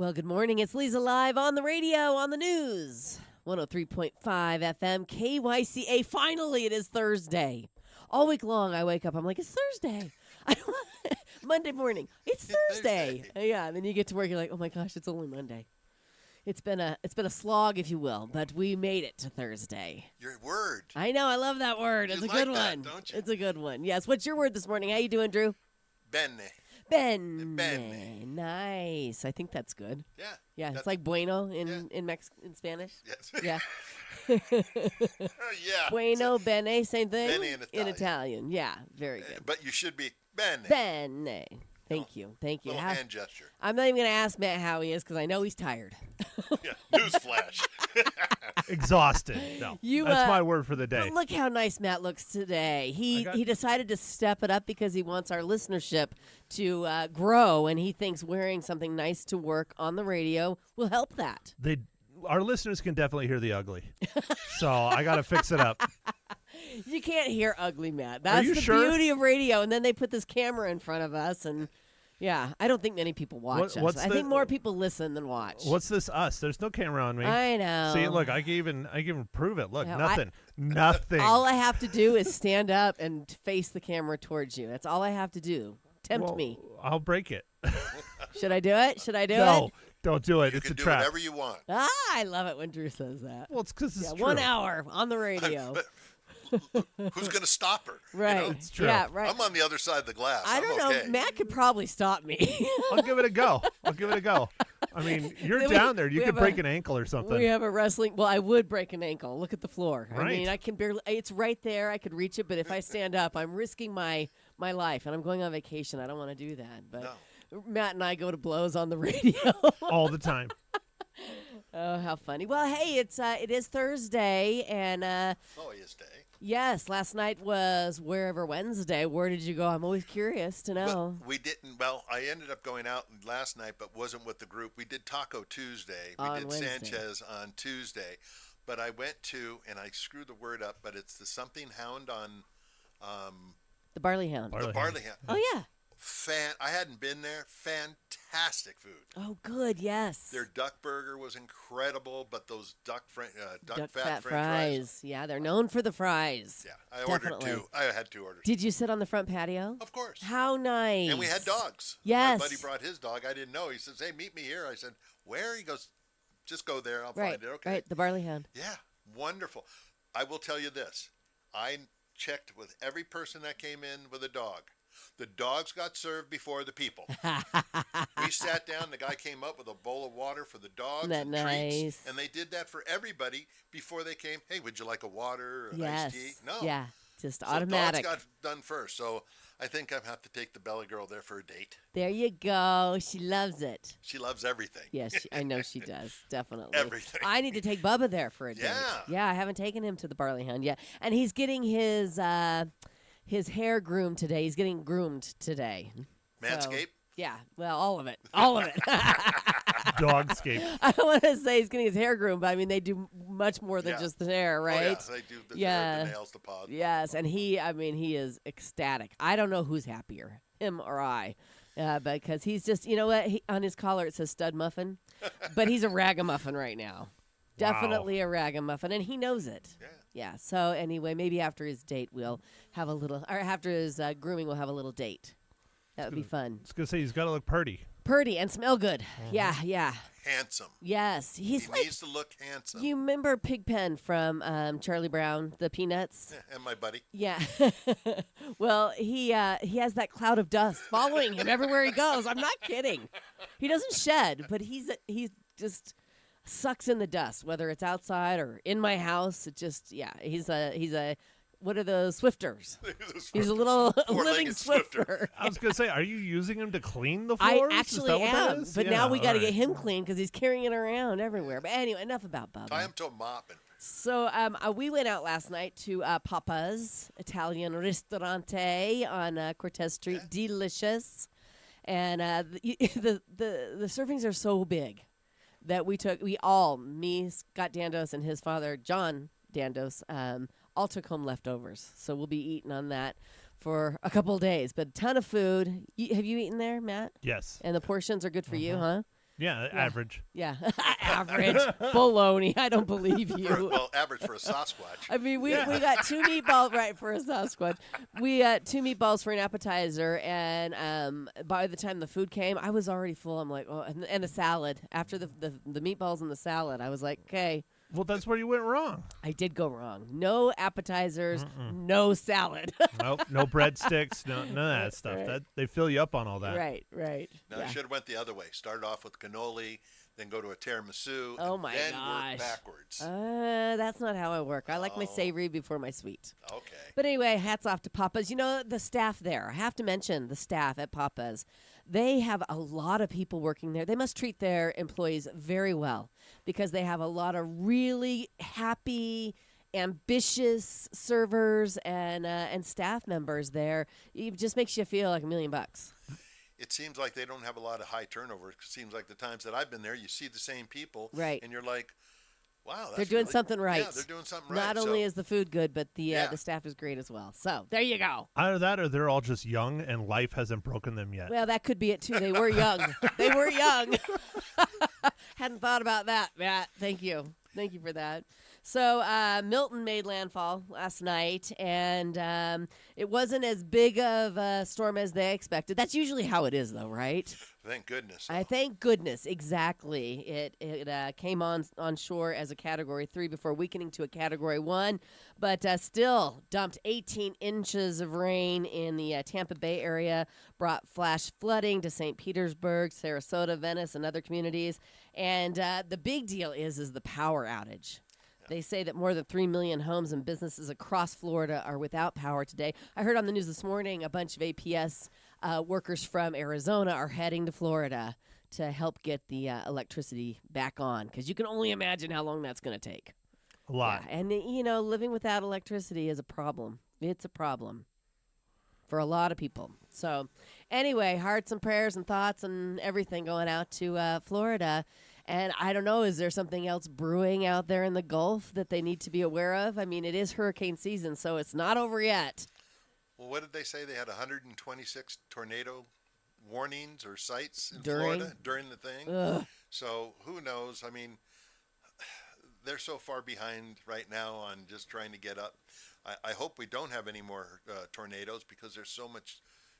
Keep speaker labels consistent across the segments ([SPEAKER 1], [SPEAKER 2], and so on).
[SPEAKER 1] Well, good morning. It's Leza live on the radio, on the news. 103.5 FM, KYCA. Finally, it is Thursday. All week long, I wake up, I'm like, it's Thursday. Monday morning, it's Thursday. Yeah, and then you get to work, you're like, oh my gosh, it's only Monday. It's been a slog, if you will, but we made it to Thursday.
[SPEAKER 2] Your word.
[SPEAKER 1] I know, I love that word. It's a good
[SPEAKER 2] that,
[SPEAKER 1] one.
[SPEAKER 2] Don't you?
[SPEAKER 1] It's a good one. Yes. What's your word this morning? How you doing, Drew?
[SPEAKER 2] Bene.
[SPEAKER 1] Bene. Nice. I think that's good.
[SPEAKER 2] Yeah.
[SPEAKER 1] Yeah, it's like bueno in Spanish.
[SPEAKER 2] Yes.
[SPEAKER 1] Yeah.
[SPEAKER 2] Yeah.
[SPEAKER 1] Bueno, bene, same thing?
[SPEAKER 2] Bene
[SPEAKER 1] in Italian. Yeah, very good.
[SPEAKER 2] But you should be bene.
[SPEAKER 1] Bene. Thank you.
[SPEAKER 2] Little hand gesture.
[SPEAKER 1] I'm not even going to ask Matt how he is because I know he's tired.
[SPEAKER 2] Yeah. Newsflash.
[SPEAKER 3] Exhausted. No, that's my word for the day.
[SPEAKER 1] Look how nice Matt looks today. He decided to step it up because he wants our listenership to grow, and he thinks wearing something nice to work on the radio will help that.
[SPEAKER 3] Our listeners can definitely hear the ugly, so I got to fix it up.
[SPEAKER 1] You can't hear ugly, Matt. That's the
[SPEAKER 3] sure?
[SPEAKER 1] beauty of radio. And then they put this camera in front of us, and yeah, I don't think many people watch us. I think more people listen than watch.
[SPEAKER 3] What's this us? There's no camera on me.
[SPEAKER 1] I know.
[SPEAKER 3] See, look, I can even prove it. Look, nothing. Nothing.
[SPEAKER 1] All I have to do is stand up and face the camera towards you. That's all I have to do. Tempt me.
[SPEAKER 3] I'll break it.
[SPEAKER 1] Should I do it? Should I do it?
[SPEAKER 3] No, don't do it.
[SPEAKER 2] You
[SPEAKER 3] It's
[SPEAKER 2] can
[SPEAKER 3] a
[SPEAKER 2] do
[SPEAKER 3] trap.
[SPEAKER 2] whatever you want.
[SPEAKER 1] I love it when Drew says that.
[SPEAKER 3] Well, it's because it's true.
[SPEAKER 1] 1 hour on the radio.
[SPEAKER 2] Who's going to stop her?
[SPEAKER 1] Right.
[SPEAKER 2] You know?
[SPEAKER 3] It's true.
[SPEAKER 1] Yeah, right.
[SPEAKER 2] I'm on the other side of the glass.
[SPEAKER 1] I don't know.
[SPEAKER 2] Okay.
[SPEAKER 1] Matt could probably stop me.
[SPEAKER 3] I'll give it a go. I mean, you're down there. You could break an ankle or something.
[SPEAKER 1] We have a wrestling. Well, I would break an ankle. Look at the floor.
[SPEAKER 3] Right.
[SPEAKER 1] I mean, I can barely. It's right there. I could reach it, but if I stand up, I'm risking my life, and I'm going on vacation. I don't want to do that. But Matt and I go to blows on the radio
[SPEAKER 3] all the time.
[SPEAKER 1] Oh, how funny! Well, hey, it is Thursday, and
[SPEAKER 2] Joyous day.
[SPEAKER 1] yes, last night was Wherever Wednesday. Where did you go? I'm always curious to know.
[SPEAKER 2] Well, we didn't. Well, I ended up going out last night, but wasn't with the group. We did Taco Tuesday. We did
[SPEAKER 1] Wednesday.
[SPEAKER 2] Sanchez on Tuesday, but I went to, and I screwed the word up, but it's the Something Hound on
[SPEAKER 1] The Barley Hound.
[SPEAKER 2] the Barley Hound.
[SPEAKER 1] Oh yeah.
[SPEAKER 2] I hadn't been there. Fantastic food.
[SPEAKER 1] Oh, good. Yes.
[SPEAKER 2] Their duck burger was incredible, but those duck fat
[SPEAKER 1] fat
[SPEAKER 2] French fries.
[SPEAKER 1] Yeah, they're known for the fries.
[SPEAKER 2] Yeah, I
[SPEAKER 1] Definitely.
[SPEAKER 2] ordered two. I had two orders.
[SPEAKER 1] Did you sit on the front patio?
[SPEAKER 2] Of course.
[SPEAKER 1] How nice.
[SPEAKER 2] And we had dogs.
[SPEAKER 1] Yes.
[SPEAKER 2] My buddy brought his dog. I didn't know. He says, "Hey, meet me here." I said, "Where?" He goes, "Just go there. I'll find it." Okay.
[SPEAKER 1] Right, the Barley Hound.
[SPEAKER 2] Yeah, wonderful. I will tell you this. I checked with every person that came in with a dog. The dogs got served before the people. We sat down. The guy came up with a bowl of water for the dogs
[SPEAKER 1] Isn't that
[SPEAKER 2] and
[SPEAKER 1] nice?
[SPEAKER 2] treats. And they did that for everybody before they came. Hey, would you like a water or
[SPEAKER 1] Yes.
[SPEAKER 2] iced tea? No.
[SPEAKER 1] Yeah, just
[SPEAKER 2] So
[SPEAKER 1] automatic.
[SPEAKER 2] dogs got done first. So I think I have to take the Belly Girl there for a date.
[SPEAKER 1] There you go. She loves it.
[SPEAKER 2] She loves everything.
[SPEAKER 1] Yes, I know she does. Definitely.
[SPEAKER 2] Everything.
[SPEAKER 1] I need to take Bubba there for a date.
[SPEAKER 2] Yeah.
[SPEAKER 1] Yeah, I haven't taken him to the Barley Hound yet. And he's getting his hair groomed today. He's getting groomed today.
[SPEAKER 2] Manscaped?
[SPEAKER 1] Yeah, well, all of it. All of it.
[SPEAKER 3] Dogscape.
[SPEAKER 1] I want to say he's getting his hair groomed, but I mean, they do much more than just the hair, right?
[SPEAKER 2] Oh, yeah, they do the hair, the nails, the pod.
[SPEAKER 1] Yes, and he is ecstatic. I don't know who's happier, him or I, because he's just, you know what? On his collar it says stud muffin, but he's a ragamuffin right now. Definitely a ragamuffin, and he knows it.
[SPEAKER 2] Yeah.
[SPEAKER 1] Yeah, so anyway, maybe after his date we'll have a little, or after his grooming we'll have a little date. That would be fun.
[SPEAKER 3] I was going to say, he's got to look purty.
[SPEAKER 1] Purdy and smell good. Yeah, yeah.
[SPEAKER 2] Handsome.
[SPEAKER 1] Yes.
[SPEAKER 2] He
[SPEAKER 1] He's like,
[SPEAKER 2] needs to look handsome.
[SPEAKER 1] you remember Pigpen from Charlie Brown, the Peanuts?
[SPEAKER 2] And my buddy.
[SPEAKER 1] Yeah. Well, he has that cloud of dust following him everywhere he goes. I'm not kidding. He doesn't shed, but he just sucks in the dust, whether it's outside or in my house. It just, yeah, he's a what are those Swifters? He's a little living Swifter.
[SPEAKER 3] I was going to say, are you using him to clean the
[SPEAKER 1] I
[SPEAKER 3] floors?
[SPEAKER 1] actually
[SPEAKER 3] is that what that
[SPEAKER 1] am,
[SPEAKER 3] is?
[SPEAKER 1] but
[SPEAKER 3] Yeah,
[SPEAKER 1] now we got to
[SPEAKER 3] all
[SPEAKER 1] get
[SPEAKER 3] right.
[SPEAKER 1] him clean because he's carrying it around everywhere. But anyway, enough about Bubba.
[SPEAKER 2] Tie him to a mopping.
[SPEAKER 1] So we went out last night to Papa's Italian Ristorante on Cortez Street. Yeah. Delicious. And the servings are so big that me, Scott Dandos, and his father, John Dandos, all took home leftovers. So we'll be eating on that for a couple of days. But a ton of food. Have you eaten there, Matt?
[SPEAKER 3] Yes.
[SPEAKER 1] And the portions are good for you, huh?
[SPEAKER 3] Yeah, average.
[SPEAKER 1] Yeah, average. Baloney. I don't believe you.
[SPEAKER 2] Well, average for a Sasquatch.
[SPEAKER 1] I mean, we got 2 meatballs, right, for a Sasquatch. We got 2 meatballs for an appetizer, and by the time the food came, I was already full. I'm like, oh, and the salad. After the meatballs and the salad, I was like, okay.
[SPEAKER 3] Well, that's where you went wrong.
[SPEAKER 1] I did go wrong. No appetizers, no salad.
[SPEAKER 3] Nope, no breadsticks, none of that stuff.
[SPEAKER 1] Right.
[SPEAKER 3] That they fill you up on all that.
[SPEAKER 1] Right.
[SPEAKER 2] No, I should have went the other way. Started off with cannoli, then go to a tiramisu,
[SPEAKER 1] Oh
[SPEAKER 2] and
[SPEAKER 1] my
[SPEAKER 2] then
[SPEAKER 1] gosh.
[SPEAKER 2] work backwards.
[SPEAKER 1] That's not how I work. I like my
[SPEAKER 2] Oh.
[SPEAKER 1] savory before my sweet.
[SPEAKER 2] Okay.
[SPEAKER 1] But anyway, hats off to Papa's. You know, the staff there. I have to mention the staff at Papa's. They have a lot of people working there. They must treat their employees very well because they have a lot of really happy, ambitious servers and staff members there. It just makes you feel like $1 million.
[SPEAKER 2] It seems like they don't have a lot of high turnover. It seems like the times that I've been there, you see the same people.
[SPEAKER 1] Right.
[SPEAKER 2] And you're like, wow, that's
[SPEAKER 1] They're doing
[SPEAKER 2] really-
[SPEAKER 1] something right.
[SPEAKER 2] Yeah, they're doing something right.
[SPEAKER 1] Not only
[SPEAKER 2] so,
[SPEAKER 1] is the food good, but the
[SPEAKER 2] Yeah.
[SPEAKER 1] staff is great as well. So there you go.
[SPEAKER 3] Either that or they're all just young and life hasn't broken them yet.
[SPEAKER 1] Well, that could be it too. They were young. They were young. Hadn't thought about that, Matt. Thank you for that. So Milton made landfall last night, and it wasn't as big of a storm as they expected. That's usually how it is, though, right?
[SPEAKER 2] thank goodness.
[SPEAKER 1] I thank goodness, exactly. It came on shore as a Category 3 before weakening to a Category 1, but still dumped 18 inches of rain in the Tampa Bay area, brought flash flooding to St. Petersburg, Sarasota, Venice, and other communities. And the big deal is the power outage. They say that more than 3 million homes and businesses across Florida are without power today. I heard on the news this morning a bunch of APS workers from Arizona are heading to Florida to help get the electricity back on, because you can only imagine how long that's going to take.
[SPEAKER 3] A lot.
[SPEAKER 1] Yeah, and, living without electricity is a problem. It's a problem for a lot of people. So anyway, hearts and prayers and thoughts and everything going out to Florida. And I don't know, is there something else brewing out there in the Gulf that they need to be aware of? I mean, it is hurricane season, so it's not over yet.
[SPEAKER 2] Well, what did they say? They had 126 tornado warnings or sites in
[SPEAKER 1] During?
[SPEAKER 2] Florida during the thing.
[SPEAKER 1] Ugh.
[SPEAKER 2] So who knows? I mean, they're so far behind right now on just trying to get up. I hope we don't have any more tornadoes, because there's so much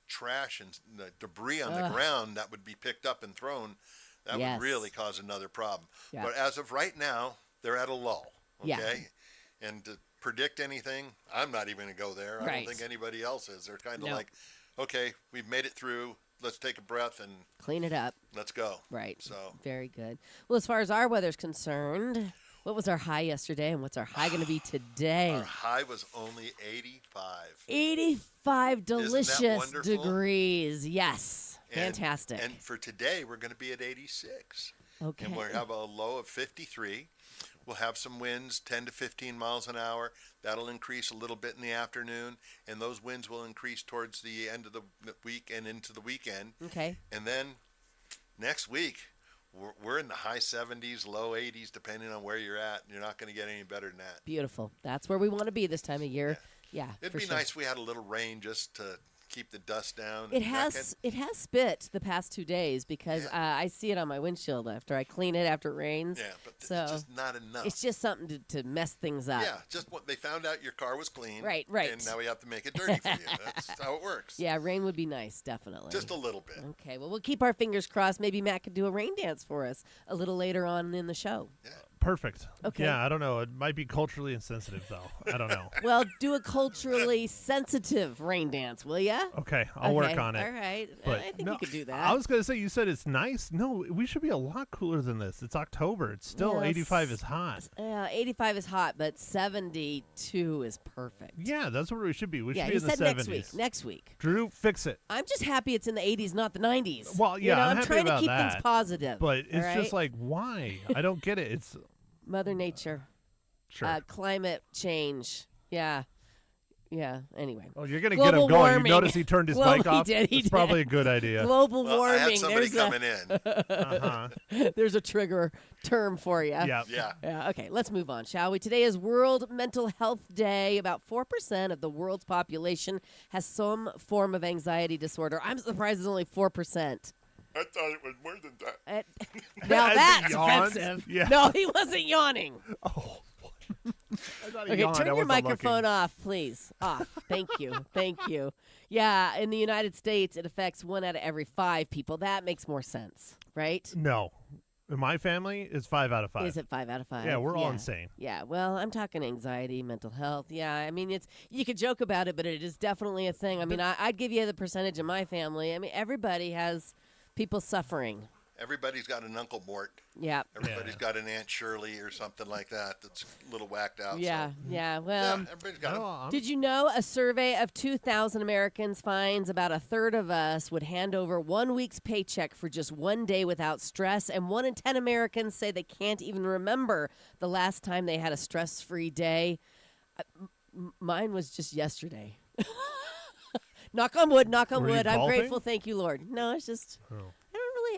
[SPEAKER 2] trash and debris on the ground that would be picked up and thrown. That
[SPEAKER 1] Yes.
[SPEAKER 2] would really cause another problem.
[SPEAKER 1] Yeah.
[SPEAKER 2] But as of right now, they're at a lull. Okay.
[SPEAKER 1] Yeah.
[SPEAKER 2] And to predict anything, I'm not even going to go there. I
[SPEAKER 1] Right.
[SPEAKER 2] don't think anybody else is. They're kind of
[SPEAKER 1] No.
[SPEAKER 2] like, okay, we've made it through. Let's take a breath and
[SPEAKER 1] Clean it up.
[SPEAKER 2] let's go.
[SPEAKER 1] Right.
[SPEAKER 2] So
[SPEAKER 1] Very good. Well, as far as our weather's concerned, what was our high yesterday and what's our high going to be today?
[SPEAKER 2] our high was only 85.
[SPEAKER 1] 85 delicious
[SPEAKER 2] wonderful?
[SPEAKER 1] degrees. Yes.
[SPEAKER 2] And-
[SPEAKER 1] Fantastic.
[SPEAKER 2] And for today, we're going to be at 86.
[SPEAKER 1] Okay.
[SPEAKER 2] And we'll have a low of 53. We'll have some winds, 10 to 15 miles an hour. That'll increase a little bit in the afternoon, and those winds will increase towards the end of the week and into the weekend.
[SPEAKER 1] Okay.
[SPEAKER 2] And then next week, we're in the high 70s, low 80s, depending on where you're at. You're not going to get any better than that.
[SPEAKER 1] Beautiful. That's where we want to be this time of year. Yeah.
[SPEAKER 2] It'd
[SPEAKER 1] for
[SPEAKER 2] be
[SPEAKER 1] sure.
[SPEAKER 2] nice if we had a little rain just to keep the dust down.
[SPEAKER 1] It has spit the past 2 days because I see it on my windshield after I clean it after it rains.
[SPEAKER 2] Yeah, but
[SPEAKER 1] so
[SPEAKER 2] it's just not enough.
[SPEAKER 1] it's just something to mess things up.
[SPEAKER 2] Yeah, just what they found out your car was clean.
[SPEAKER 1] Right.
[SPEAKER 2] And now we have to make it dirty for you. That's how it works.
[SPEAKER 1] Yeah, rain would be nice, definitely.
[SPEAKER 2] Just a little bit.
[SPEAKER 1] Okay, well, we'll keep our fingers crossed. Maybe Matt could do a rain dance for us a little later on in the show.
[SPEAKER 2] Yeah.
[SPEAKER 3] Perfect.
[SPEAKER 1] Okay.
[SPEAKER 3] Yeah, I don't know. It might be culturally insensitive, though. I don't know.
[SPEAKER 1] Well, do a culturally sensitive rain dance, will ya?
[SPEAKER 3] Okay, I'll work on it.
[SPEAKER 1] All right.
[SPEAKER 3] But
[SPEAKER 1] I think
[SPEAKER 3] no,
[SPEAKER 1] you could do that.
[SPEAKER 3] I was going to say, you said it's nice. No, we should be a lot cooler than this. It's October. It's still
[SPEAKER 1] Yes.
[SPEAKER 3] 85 is hot.
[SPEAKER 1] 85 is hot, but 72 is perfect.
[SPEAKER 3] Yeah, that's where we should be. We
[SPEAKER 1] Yeah,
[SPEAKER 3] should be
[SPEAKER 1] he
[SPEAKER 3] in the
[SPEAKER 1] said
[SPEAKER 3] 70s.
[SPEAKER 1] next week. Next week.
[SPEAKER 3] Drew, fix it.
[SPEAKER 1] I'm just happy it's in the 80s, not the 90s.
[SPEAKER 3] Well,
[SPEAKER 1] You
[SPEAKER 3] yeah,
[SPEAKER 1] know,
[SPEAKER 3] I'm
[SPEAKER 1] I'm
[SPEAKER 3] happy
[SPEAKER 1] trying to
[SPEAKER 3] about
[SPEAKER 1] keep
[SPEAKER 3] that.
[SPEAKER 1] things positive.
[SPEAKER 3] But it's
[SPEAKER 1] all right?
[SPEAKER 3] just like, why? I don't get it. It's
[SPEAKER 1] Mother Nature,
[SPEAKER 3] sure.
[SPEAKER 1] climate change. Yeah. Anyway.
[SPEAKER 3] Oh, you're gonna get him
[SPEAKER 1] Global
[SPEAKER 3] going.
[SPEAKER 1] warming.
[SPEAKER 3] You notice he turned his
[SPEAKER 1] Well,
[SPEAKER 3] mic
[SPEAKER 1] he
[SPEAKER 3] off.
[SPEAKER 1] did, he
[SPEAKER 3] It's
[SPEAKER 1] did.
[SPEAKER 3] probably a good idea.
[SPEAKER 1] Global
[SPEAKER 2] Well,
[SPEAKER 1] warming.
[SPEAKER 2] I had somebody
[SPEAKER 1] There's
[SPEAKER 2] coming in.
[SPEAKER 3] Uh-huh.
[SPEAKER 1] there's a trigger term for you.
[SPEAKER 3] Yeah.
[SPEAKER 2] Yeah.
[SPEAKER 1] Okay, let's move on, shall we? Today is World Mental Health Day. About 4% of the world's population has some form of anxiety disorder. I'm surprised it's only 4%.
[SPEAKER 2] I thought it was more than that.
[SPEAKER 1] Now
[SPEAKER 3] As he
[SPEAKER 1] that's
[SPEAKER 3] yawns?
[SPEAKER 1] offensive.
[SPEAKER 3] Yeah.
[SPEAKER 1] No, he wasn't yawning.
[SPEAKER 3] Oh. I thought he
[SPEAKER 1] Okay,
[SPEAKER 3] yawned.
[SPEAKER 1] turn
[SPEAKER 3] I
[SPEAKER 1] your
[SPEAKER 3] wasn't
[SPEAKER 1] microphone
[SPEAKER 3] looking.
[SPEAKER 1] off, please. Off. Thank you. Thank you. Yeah, in the United States, it affects 1 out of every 5 people. That makes more sense, right?
[SPEAKER 3] No. In my family, it's 5 out of 5.
[SPEAKER 1] Is it 5 out of 5?
[SPEAKER 3] Yeah, we're all insane.
[SPEAKER 1] Yeah, well, I'm talking anxiety, mental health. Yeah, I mean, you could joke about it, but it is definitely a thing. I mean, I'd give you the percentage in my family. I mean, everybody has people suffering.
[SPEAKER 2] Everybody's got an Uncle Mort.
[SPEAKER 1] Yeah.
[SPEAKER 2] Everybody's got an Aunt Shirley or something like that that's a little whacked out.
[SPEAKER 1] Yeah,
[SPEAKER 2] So.
[SPEAKER 1] yeah. Well,
[SPEAKER 2] Yeah, everybody's got them.
[SPEAKER 1] did you know a survey of 2,000 Americans finds about a third of us would hand over 1 week's paycheck for just 1 day without stress, and 1 in 10 Americans say they can't even remember the last time they had a stress-free day. Mine was just yesterday. Knock on wood, knock on
[SPEAKER 3] Were you
[SPEAKER 1] wood. I'm
[SPEAKER 3] golfing?
[SPEAKER 1] grateful. Thank you, Lord. No, it's just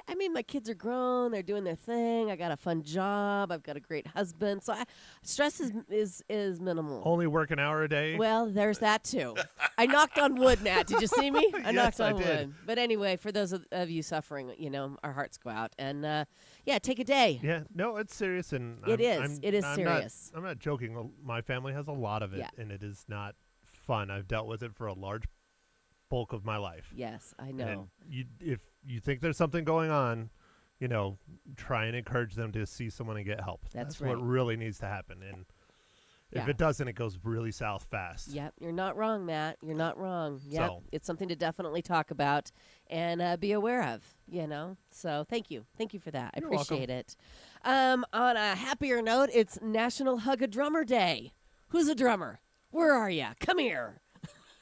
[SPEAKER 1] I mean, my kids are grown. They're doing their thing. I got a fun job. I've got a great husband. So stress is minimal.
[SPEAKER 3] Only work an hour a day?
[SPEAKER 1] Well, there's that too. I knocked on wood, Nat. Did you see me? I knocked
[SPEAKER 3] Yes, I
[SPEAKER 1] on
[SPEAKER 3] did.
[SPEAKER 1] wood. But anyway, for those of you suffering, our hearts go out. And yeah, take a day.
[SPEAKER 3] Yeah, no, it's serious, and
[SPEAKER 1] It is. It is
[SPEAKER 3] I'm
[SPEAKER 1] serious.
[SPEAKER 3] I'm not joking. My family has a lot of it,
[SPEAKER 1] Yeah.
[SPEAKER 3] and it is not fun. I've dealt with it for a large bulk of my life.
[SPEAKER 1] Yes, I know.
[SPEAKER 3] And if you think there's something going on, try and encourage them to see someone and get help.
[SPEAKER 1] That's
[SPEAKER 3] what
[SPEAKER 1] right.
[SPEAKER 3] really needs to happen. And if
[SPEAKER 1] Yeah.
[SPEAKER 3] it doesn't, it goes really south fast.
[SPEAKER 1] Yep, you're not wrong, Matt. You're not wrong. Yep,
[SPEAKER 3] So-
[SPEAKER 1] it's something to definitely talk about and be aware of. So thank you for that. I
[SPEAKER 3] You're
[SPEAKER 1] appreciate it. On a happier note, it's National Hug a Drummer Day. Who's a drummer? Where are you? Come here.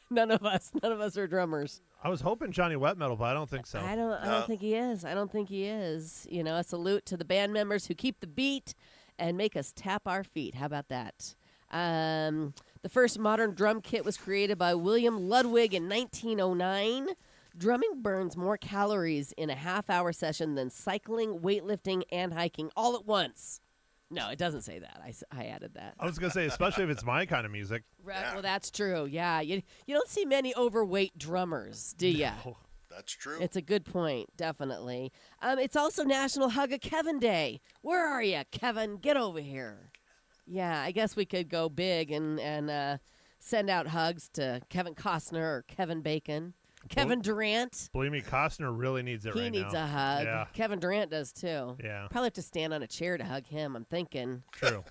[SPEAKER 1] None of us are drummers.
[SPEAKER 3] I was hoping Johnny Wet Metal, but I don't think so.
[SPEAKER 1] I don't think he is. I don't think he is. A salute to the band members who keep the beat and make us tap our feet. How about that? The first modern drum kit was created by William Ludwig in 1909. Drumming burns more calories in a half-hour session than cycling, weightlifting, and hiking all at once. No, it doesn't say that. I added that.
[SPEAKER 3] I was going to say, especially if it's my kind of music.
[SPEAKER 1] Right,
[SPEAKER 2] Yeah.
[SPEAKER 1] well, that's true. Yeah, you don't see many overweight drummers, do you?
[SPEAKER 3] Oh,
[SPEAKER 2] That's true.
[SPEAKER 1] It's a good point, definitely. It's also National Hug a Kevin Day. Where are you, Kevin? Get over here. Yeah, I guess we could go big and send out hugs to Kevin Costner or Kevin Bacon. Kevin Durant.
[SPEAKER 3] Believe me, Costner really needs it
[SPEAKER 1] He
[SPEAKER 3] right now.
[SPEAKER 1] needs a hug.
[SPEAKER 3] Yeah.
[SPEAKER 1] Kevin Durant does too.
[SPEAKER 3] Yeah.
[SPEAKER 1] Probably have to stand on a chair to hug him. I'm thinking.
[SPEAKER 3] True.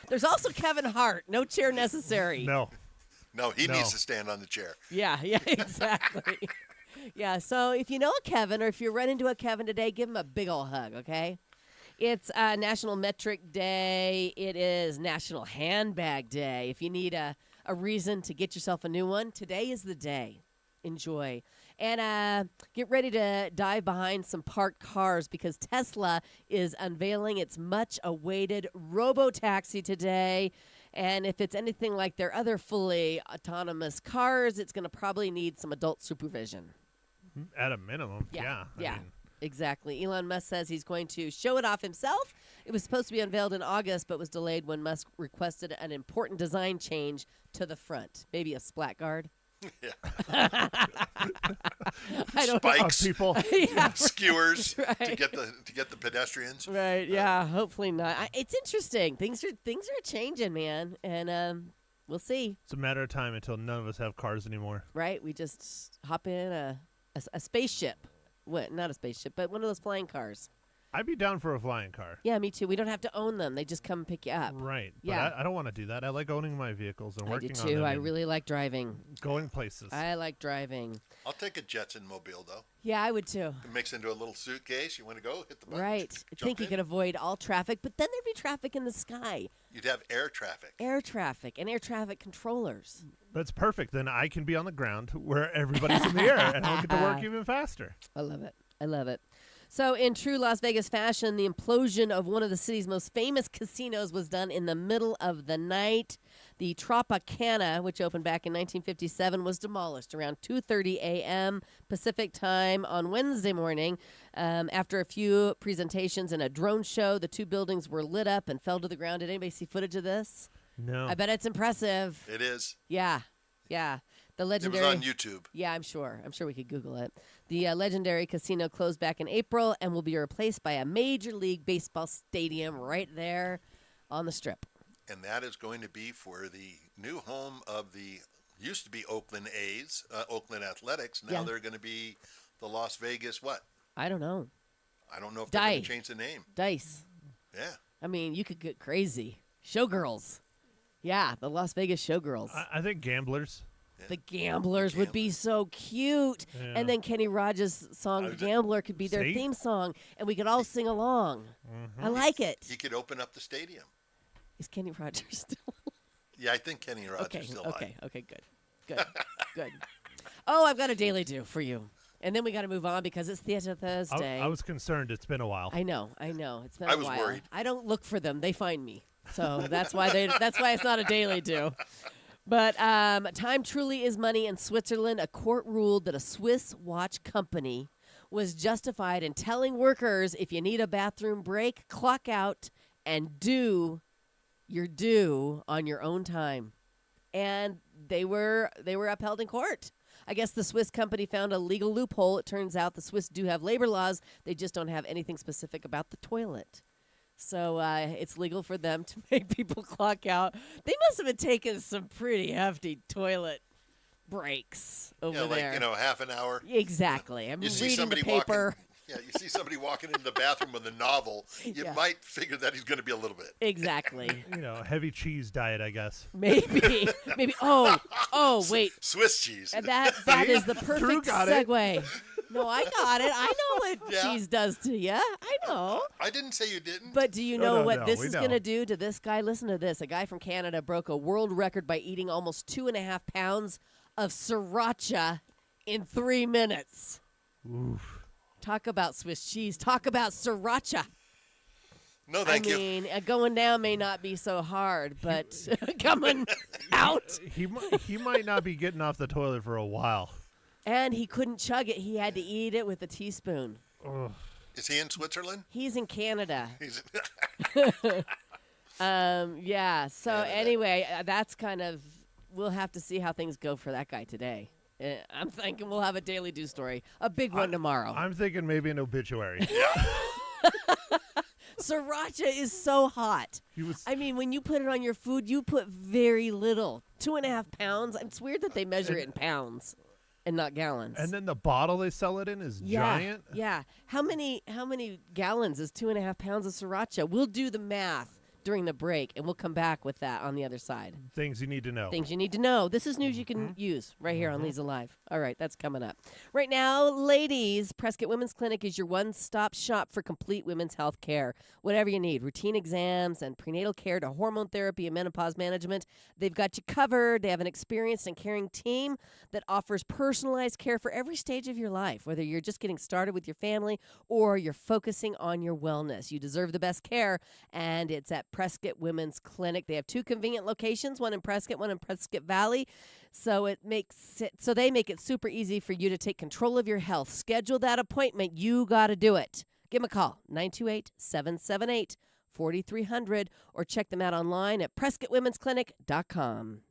[SPEAKER 1] There's also Kevin Hart. No chair necessary.
[SPEAKER 3] No.
[SPEAKER 2] No, he
[SPEAKER 3] No.
[SPEAKER 2] needs to stand on the chair.
[SPEAKER 1] Yeah, exactly. Yeah, so if you know a Kevin or if you run into a Kevin today, give him a big ol' hug, okay? It's National Metric Day. It is National Handbag Day. If you need a reason to get yourself a new one, today is the day. Enjoy. And get ready to dive behind some parked cars because Tesla is unveiling its much-awaited robo-taxi today. And if it's anything like their other fully autonomous cars, it's going to probably need some adult supervision.
[SPEAKER 3] At a minimum. Yeah. I mean,
[SPEAKER 1] Exactly. Elon Musk says he's going to show it off himself. It was supposed to be unveiled in August, but was delayed when Musk requested an important design change to the front. Maybe a splat guard. I don't
[SPEAKER 2] Spikes,
[SPEAKER 3] people.
[SPEAKER 1] Yeah,
[SPEAKER 2] skewers
[SPEAKER 1] right.
[SPEAKER 2] to get the pedestrians.
[SPEAKER 1] right. Yeah. Hopefully not. It's interesting. Things are changing, man, and we'll see.
[SPEAKER 3] It's a matter of time until none of us have cars anymore.
[SPEAKER 1] Right? We just hop in a spaceship. What? Not a spaceship, but one of those flying cars.
[SPEAKER 3] I'd be down for a flying car.
[SPEAKER 1] Yeah, me too. We don't have to own them. They just come and pick you up.
[SPEAKER 3] Right. But
[SPEAKER 1] Yeah.
[SPEAKER 3] I don't want to do that. I like owning my vehicles and
[SPEAKER 1] I do
[SPEAKER 3] working on
[SPEAKER 1] too.
[SPEAKER 3] them.
[SPEAKER 1] I
[SPEAKER 3] and
[SPEAKER 1] really like driving.
[SPEAKER 3] going places.
[SPEAKER 1] I like driving.
[SPEAKER 2] I'll take a Jetson mobile though.
[SPEAKER 1] Yeah, I would too.
[SPEAKER 2] It makes into a little suitcase. You want to go hit the button.
[SPEAKER 1] Right. I
[SPEAKER 2] jump
[SPEAKER 1] think you
[SPEAKER 2] in.
[SPEAKER 1] could avoid all traffic, but then there'd be traffic in the sky.
[SPEAKER 2] You'd have air traffic.
[SPEAKER 1] Air traffic and air traffic controllers.
[SPEAKER 3] That's perfect. Then I can be on the ground where everybody's in the air, and I'll get to work even faster.
[SPEAKER 1] I love it. I love it. So in true Las Vegas fashion, the implosion of one of the city's most famous casinos was done in the middle of the night. The Tropicana, which opened back in 1957, was demolished around 2:30 a.m. Pacific time on Wednesday morning. After a few presentations and a drone show, the two buildings were lit up and fell to the ground. Did anybody see footage of this?
[SPEAKER 3] No.
[SPEAKER 1] I bet it's impressive.
[SPEAKER 2] It is.
[SPEAKER 1] Yeah. The
[SPEAKER 2] It was
[SPEAKER 1] legendary.
[SPEAKER 2] on YouTube.
[SPEAKER 1] Yeah, I'm sure. I'm sure we could Google it. The legendary casino closed back in April and will be replaced by a Major League Baseball stadium right there on the Strip.
[SPEAKER 2] And that is going to be for the new home of the used to be Oakland A's, Oakland Athletics. Now
[SPEAKER 1] Yeah.
[SPEAKER 2] they're going to be the Las Vegas what?
[SPEAKER 1] I don't know.
[SPEAKER 2] I don't know if they're going
[SPEAKER 1] Dice.
[SPEAKER 2] to change the name.
[SPEAKER 1] Dice.
[SPEAKER 2] Yeah.
[SPEAKER 1] I mean, you could get crazy. Showgirls. Yeah, the Las Vegas Showgirls.
[SPEAKER 3] I think gamblers.
[SPEAKER 1] The Gamblers would be so cute.
[SPEAKER 3] Yeah.
[SPEAKER 1] And then Kenny Rogers' song Gambler could be their
[SPEAKER 3] See?
[SPEAKER 1] theme song, and we could all sing along.
[SPEAKER 3] Mm-hmm.
[SPEAKER 1] I like it.
[SPEAKER 2] He could open up the stadium.
[SPEAKER 1] Is Kenny Rogers still
[SPEAKER 2] Yeah, I think Kenny Rogers still alive.
[SPEAKER 1] Okay, good. Good. Oh, I've got a daily do for you. And then we got to move on because it's Theater Thursday.
[SPEAKER 3] I was concerned. It's been a while.
[SPEAKER 1] I know. It's been
[SPEAKER 2] I
[SPEAKER 1] a
[SPEAKER 2] was
[SPEAKER 1] while.
[SPEAKER 2] worried.
[SPEAKER 1] I don't look for them; they find me. So that's why it's not a daily do. But time truly is money in Switzerland. A court ruled that a Swiss watch company was justified in telling workers if you need a bathroom break, clock out and do your due on your own time. And they were upheld in court. I guess the Swiss company found a legal loophole. It turns out the Swiss do have labor laws. They just don't have anything specific about the toilet. So it's legal for them to make people clock out. They must have been taking some pretty hefty toilet breaks over there.
[SPEAKER 2] Like, half an hour.
[SPEAKER 1] Exactly. I'm
[SPEAKER 2] You see
[SPEAKER 1] reading
[SPEAKER 2] somebody
[SPEAKER 1] the paper.
[SPEAKER 2] Yeah, you see somebody walking into the bathroom with a novel, you
[SPEAKER 1] Yeah.
[SPEAKER 2] might figure that he's going to be a little bit.
[SPEAKER 1] Exactly.
[SPEAKER 3] Heavy cheese diet, I guess.
[SPEAKER 1] Maybe. Oh, wait.
[SPEAKER 2] Swiss cheese.
[SPEAKER 1] And that is the
[SPEAKER 3] Drew
[SPEAKER 1] perfect
[SPEAKER 3] got it.
[SPEAKER 1] segue. No, I got it. I know what
[SPEAKER 2] Yeah.
[SPEAKER 1] cheese does to you. I know.
[SPEAKER 2] I didn't say you didn't.
[SPEAKER 1] But do you
[SPEAKER 3] No,
[SPEAKER 1] know
[SPEAKER 3] no,
[SPEAKER 1] what
[SPEAKER 3] no,
[SPEAKER 1] this
[SPEAKER 3] we
[SPEAKER 1] is
[SPEAKER 3] know.
[SPEAKER 1] going to do to this guy? Listen to this. A guy from Canada broke a world record by eating almost 2.5 pounds of sriracha in 3 minutes.
[SPEAKER 3] Oof.
[SPEAKER 1] Talk about Swiss cheese. Talk about sriracha.
[SPEAKER 2] No, thank you.
[SPEAKER 1] I mean, going down may not be so hard, but coming out.
[SPEAKER 3] He might not be getting off the toilet for a while.
[SPEAKER 1] And he couldn't chug it. He had to eat it with a teaspoon.
[SPEAKER 3] Ugh.
[SPEAKER 2] Is he in Switzerland?
[SPEAKER 1] He's in Canada.
[SPEAKER 2] He's
[SPEAKER 1] Yeah. So
[SPEAKER 2] Canada.
[SPEAKER 1] anyway, that's kind of, we'll have to see how things go for that guy today. I'm thinking we'll have a daily do story, a big one tomorrow.
[SPEAKER 3] I'm thinking maybe an obituary.
[SPEAKER 1] Sriracha is so hot.
[SPEAKER 3] He was.
[SPEAKER 1] I mean, when you put it on your food, you put very little. 2.5 pounds. It's weird that they measure it in pounds and not gallons.
[SPEAKER 3] And then the bottle they sell it in is giant.
[SPEAKER 1] Yeah. How many gallons is 2.5 pounds of sriracha? We'll do the math during the break, and we'll come back with that on the other side.
[SPEAKER 3] Things you need to know.
[SPEAKER 1] Things you need to know. This is news you can use right here on Leza Live. All right, that's coming up. Right now, ladies, Prescott Women's Clinic is your one-stop shop for complete women's health care. Whatever you need, routine exams and prenatal care to hormone therapy and menopause management, they've got you covered. They have an experienced and caring team that offers personalized care for every stage of your life, whether you're just getting started with your family or you're focusing on your wellness. You deserve the best care, and it's at Prescott Women's Clinic. They have 2 convenient locations, one in Prescott, one in Prescott Valley. So they make it super easy for you to take control of your health. Schedule that appointment. You got to do it. Give them a call, 928-778-4300, or check them out online at PrescottWomen'sClinic.com.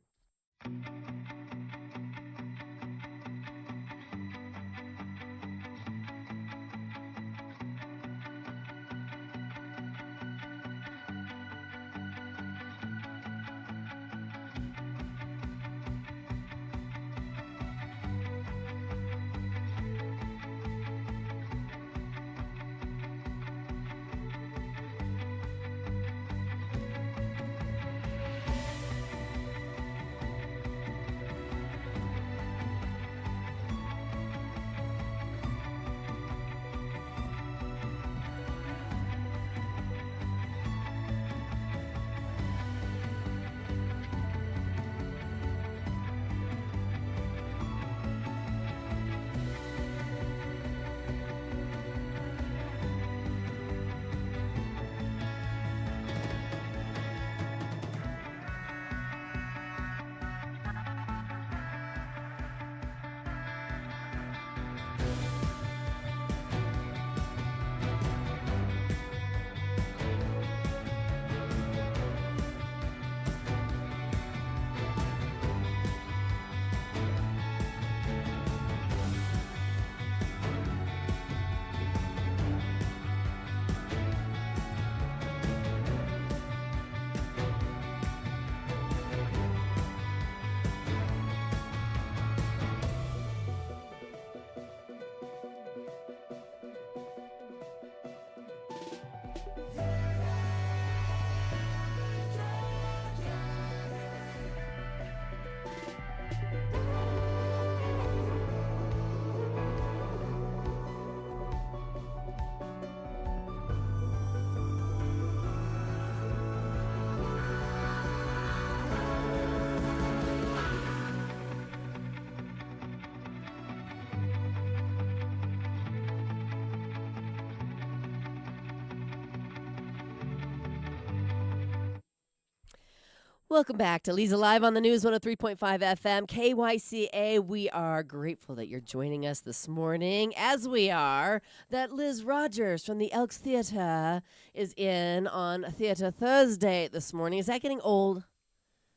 [SPEAKER 1] Welcome back to Leza Live on the News 103.5 FM, KYCA. We are grateful that you're joining us this morning, as we are that Liz Rogers from the Elks Theater is in on Theater Thursday this morning. Is that getting old?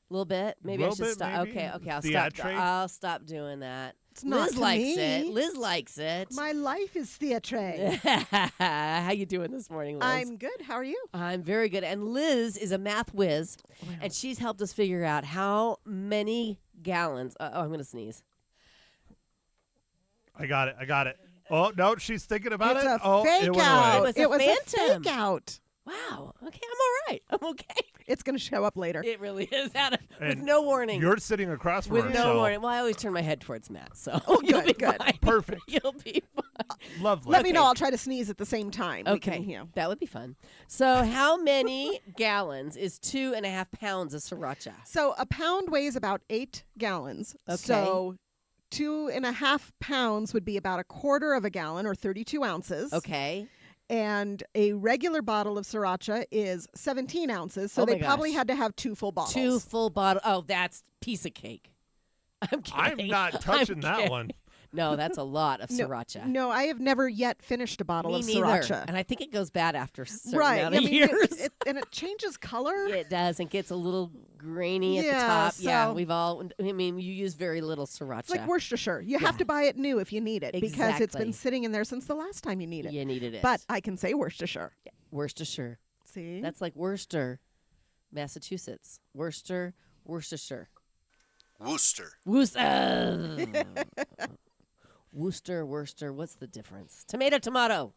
[SPEAKER 1] A little bit? Maybe I should stop.
[SPEAKER 3] Maybe.
[SPEAKER 1] Okay, I'll stop doing that.
[SPEAKER 4] It's not
[SPEAKER 1] Liz likes
[SPEAKER 4] me.
[SPEAKER 1] it. Liz likes it.
[SPEAKER 4] My life is theatre.
[SPEAKER 1] How you doing this morning, Liz?
[SPEAKER 4] I'm good. How are you?
[SPEAKER 1] I'm very good. And Liz is a math whiz, and she's helped us figure out how many gallons. I'm going to sneeze.
[SPEAKER 3] I got it. Oh, no, she's thinking about
[SPEAKER 4] It's
[SPEAKER 3] it.
[SPEAKER 4] a fake
[SPEAKER 3] it went
[SPEAKER 4] out.
[SPEAKER 3] away.
[SPEAKER 1] It was a
[SPEAKER 4] a
[SPEAKER 1] phantom.
[SPEAKER 4] fake out.
[SPEAKER 1] Wow. Okay, I'm all right. I'm okay.
[SPEAKER 4] It's going to show up later.
[SPEAKER 1] It really is. With
[SPEAKER 3] And
[SPEAKER 1] no warning.
[SPEAKER 3] You're sitting across from
[SPEAKER 1] With
[SPEAKER 3] her,
[SPEAKER 1] no
[SPEAKER 3] so
[SPEAKER 1] warning. Well, I always turn my head towards Matt, so
[SPEAKER 4] good,
[SPEAKER 1] be
[SPEAKER 4] good.
[SPEAKER 1] fine.
[SPEAKER 3] Perfect.
[SPEAKER 1] You'll be fine.
[SPEAKER 3] Lovely.
[SPEAKER 4] Let me
[SPEAKER 1] Okay.
[SPEAKER 4] know. I'll try to sneeze at the same time. We
[SPEAKER 1] Okay,
[SPEAKER 4] can, you know.
[SPEAKER 1] that would be fun. So, how many gallons is 2.5 pounds of sriracha?
[SPEAKER 4] So a pound weighs about 8 gallons.
[SPEAKER 1] Okay.
[SPEAKER 4] So 2.5 pounds would be about a quarter of a gallon or 32 ounces.
[SPEAKER 1] Okay.
[SPEAKER 4] And a regular bottle of sriracha is 17 ounces. So
[SPEAKER 1] Oh my
[SPEAKER 4] they probably
[SPEAKER 1] gosh.
[SPEAKER 4] had to have 2 full bottles.
[SPEAKER 1] 2 full bottles. Oh, that's piece of cake. I'm kidding.
[SPEAKER 3] I'm not touching that
[SPEAKER 1] kidding.
[SPEAKER 3] one.
[SPEAKER 1] No, that's a lot of sriracha.
[SPEAKER 4] No, I have never yet finished a bottle
[SPEAKER 1] Me
[SPEAKER 4] of
[SPEAKER 1] neither.
[SPEAKER 4] siracha.
[SPEAKER 1] And I think it goes bad after a certain
[SPEAKER 4] Right.
[SPEAKER 1] amount
[SPEAKER 4] I
[SPEAKER 1] of
[SPEAKER 4] mean,
[SPEAKER 1] years.
[SPEAKER 4] and it changes color.
[SPEAKER 1] It does, and gets a little grainy at the
[SPEAKER 4] Yeah,
[SPEAKER 1] top. Yeah,
[SPEAKER 4] so-
[SPEAKER 1] we've all. I mean, you use very little sriracha.
[SPEAKER 4] It's like Worcestershire. You have
[SPEAKER 1] Yeah.
[SPEAKER 4] to buy it new if you need it because it's
[SPEAKER 1] Exactly.
[SPEAKER 4] been sitting in there since the last time you need it.
[SPEAKER 1] You needed it.
[SPEAKER 4] But I can say Worcestershire.
[SPEAKER 1] Worcestershire.
[SPEAKER 4] See?
[SPEAKER 1] That's like Worcester, Massachusetts. Worcester, Worcestershire.
[SPEAKER 2] Worcester.
[SPEAKER 1] Worcester. What's the difference? Tomato. No,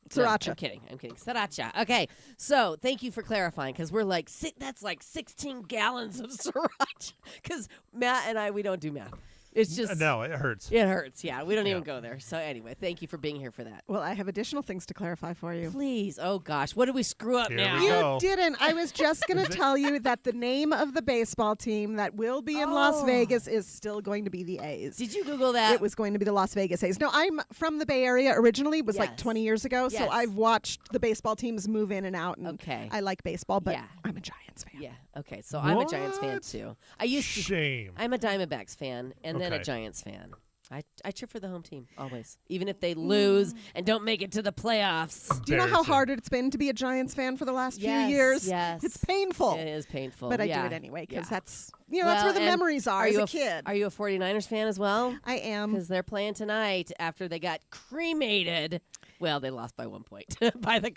[SPEAKER 4] Sriracha.
[SPEAKER 1] I'm kidding. Sriracha. Okay, so thank you for clarifying because we're like, that's like 16 gallons of sriracha. Because Matt and I, we don't do math. It's just
[SPEAKER 3] No, it hurts.
[SPEAKER 1] It hurts. Yeah, we don't
[SPEAKER 3] Yeah.
[SPEAKER 1] even go there. So anyway, thank you for being here for that.
[SPEAKER 4] Well, I have additional things to clarify for you.
[SPEAKER 1] Please. Oh gosh, what did we screw up
[SPEAKER 3] Here
[SPEAKER 1] now?
[SPEAKER 3] we
[SPEAKER 4] You
[SPEAKER 3] go.
[SPEAKER 4] didn't. I was just going to tell you that the name of the baseball team that will be in Las
[SPEAKER 1] Oh.
[SPEAKER 4] Vegas is still going to be the A's.
[SPEAKER 1] Did you Google that?
[SPEAKER 4] It was going to be the Las Vegas A's. No, I'm from the Bay Area originally. It was like
[SPEAKER 1] Yes.
[SPEAKER 4] 20 years ago.
[SPEAKER 1] Yes.
[SPEAKER 4] So I've watched the baseball teams move in and out. And
[SPEAKER 1] Okay.
[SPEAKER 4] I like baseball, but
[SPEAKER 1] Yeah.
[SPEAKER 4] I'm a Giants fan.
[SPEAKER 1] Yeah. Okay. So I'm a Giants fan
[SPEAKER 3] What?
[SPEAKER 1] too. I used to.
[SPEAKER 3] Shame.
[SPEAKER 1] I'm a Diamondbacks fan and then a
[SPEAKER 3] Okay.
[SPEAKER 1] Giants fan. I cheer for the home team always, even if they lose and don't make it to the playoffs.
[SPEAKER 4] Do you know how
[SPEAKER 3] Embarrassing.
[SPEAKER 4] hard it's been to be a Giants fan for the last few
[SPEAKER 1] Yes,
[SPEAKER 4] years?
[SPEAKER 1] yes.
[SPEAKER 4] It's painful.
[SPEAKER 1] It is painful,
[SPEAKER 4] But I
[SPEAKER 1] yeah.
[SPEAKER 4] do it anyway because
[SPEAKER 1] Yeah.
[SPEAKER 4] that's that's where the
[SPEAKER 1] and
[SPEAKER 4] memories are as
[SPEAKER 1] you
[SPEAKER 4] a kid.
[SPEAKER 1] Are you a 49ers fan as well?
[SPEAKER 4] I am.
[SPEAKER 1] Because they're playing tonight after they got cremated. Well, they lost by 1 point by the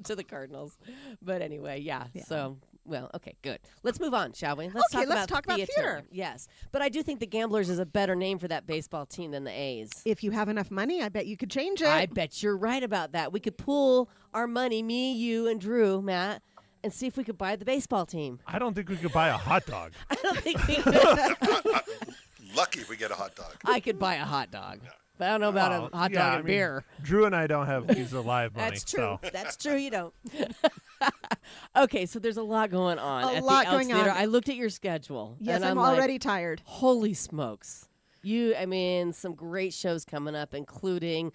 [SPEAKER 1] to the Cardinals. But anyway, yeah. So, well, okay, good. Let's move on, shall we? Let's
[SPEAKER 4] Okay, let's talk about theater.
[SPEAKER 1] Yes. But I do think the Gamblers is a better name for that baseball team than the A's.
[SPEAKER 4] If you have enough money, I bet you could change it.
[SPEAKER 1] I bet you're right about that. We could pool our money, me, you, and Drew, Matt, and see if we could buy the baseball team.
[SPEAKER 3] I don't think we could buy a hot dog.
[SPEAKER 1] I don't think we could.
[SPEAKER 2] Lucky if we get a hot dog.
[SPEAKER 1] I could buy a hot dog. But I don't know about
[SPEAKER 3] Oh,
[SPEAKER 1] a hot
[SPEAKER 3] yeah,
[SPEAKER 1] dog
[SPEAKER 3] I
[SPEAKER 1] and
[SPEAKER 3] mean,
[SPEAKER 1] beer.
[SPEAKER 3] Drew and I don't have these alive money.
[SPEAKER 1] That's true.
[SPEAKER 3] So.
[SPEAKER 1] That's true. You don't. Okay, so there's a lot going on.
[SPEAKER 4] A
[SPEAKER 1] at
[SPEAKER 4] lot
[SPEAKER 1] the Elks
[SPEAKER 4] going on.
[SPEAKER 1] Theater. I looked at your schedule.
[SPEAKER 4] Yes,
[SPEAKER 1] and
[SPEAKER 4] I'm
[SPEAKER 1] like,
[SPEAKER 4] already tired.
[SPEAKER 1] Holy smokes! Some great shows coming up, including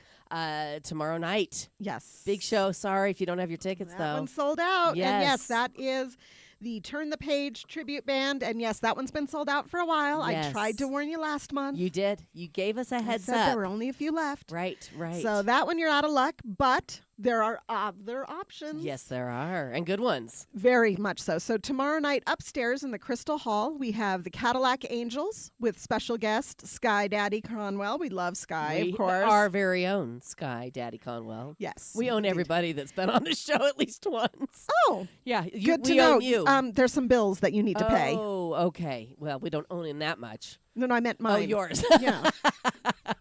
[SPEAKER 1] tomorrow night.
[SPEAKER 4] Yes.
[SPEAKER 1] Big show. Sorry if you don't have your tickets
[SPEAKER 4] That
[SPEAKER 1] though.
[SPEAKER 4] one's sold out. And
[SPEAKER 1] Yes.
[SPEAKER 4] yes, that is the Turn the Page tribute band. And yes, that one's been sold out for a while.
[SPEAKER 1] Yes.
[SPEAKER 4] I tried to warn you last month.
[SPEAKER 1] You did. You gave us a
[SPEAKER 4] I
[SPEAKER 1] heads
[SPEAKER 4] said
[SPEAKER 1] up.
[SPEAKER 4] there were only a few left.
[SPEAKER 1] Right.
[SPEAKER 4] So that one you're out of luck, but there are other options.
[SPEAKER 1] Yes, there are, and good ones.
[SPEAKER 4] Very much so. So tomorrow night upstairs in the Crystal Hall, we have the Cadillac Angels with special guest Sky Daddy Conwell. We love Sky,
[SPEAKER 1] We
[SPEAKER 4] of course.
[SPEAKER 1] our very own Sky Daddy Conwell.
[SPEAKER 4] Yes.
[SPEAKER 1] We own
[SPEAKER 4] indeed.
[SPEAKER 1] everybody that's been on the show at least once.
[SPEAKER 4] Oh,
[SPEAKER 1] Yeah,
[SPEAKER 4] good to
[SPEAKER 1] we
[SPEAKER 4] know.
[SPEAKER 1] own you.
[SPEAKER 4] There's some bills that you need to pay.
[SPEAKER 1] Oh, okay. Well, we don't own him that much.
[SPEAKER 4] No, I meant mine.
[SPEAKER 1] Oh, yours.
[SPEAKER 4] Yeah.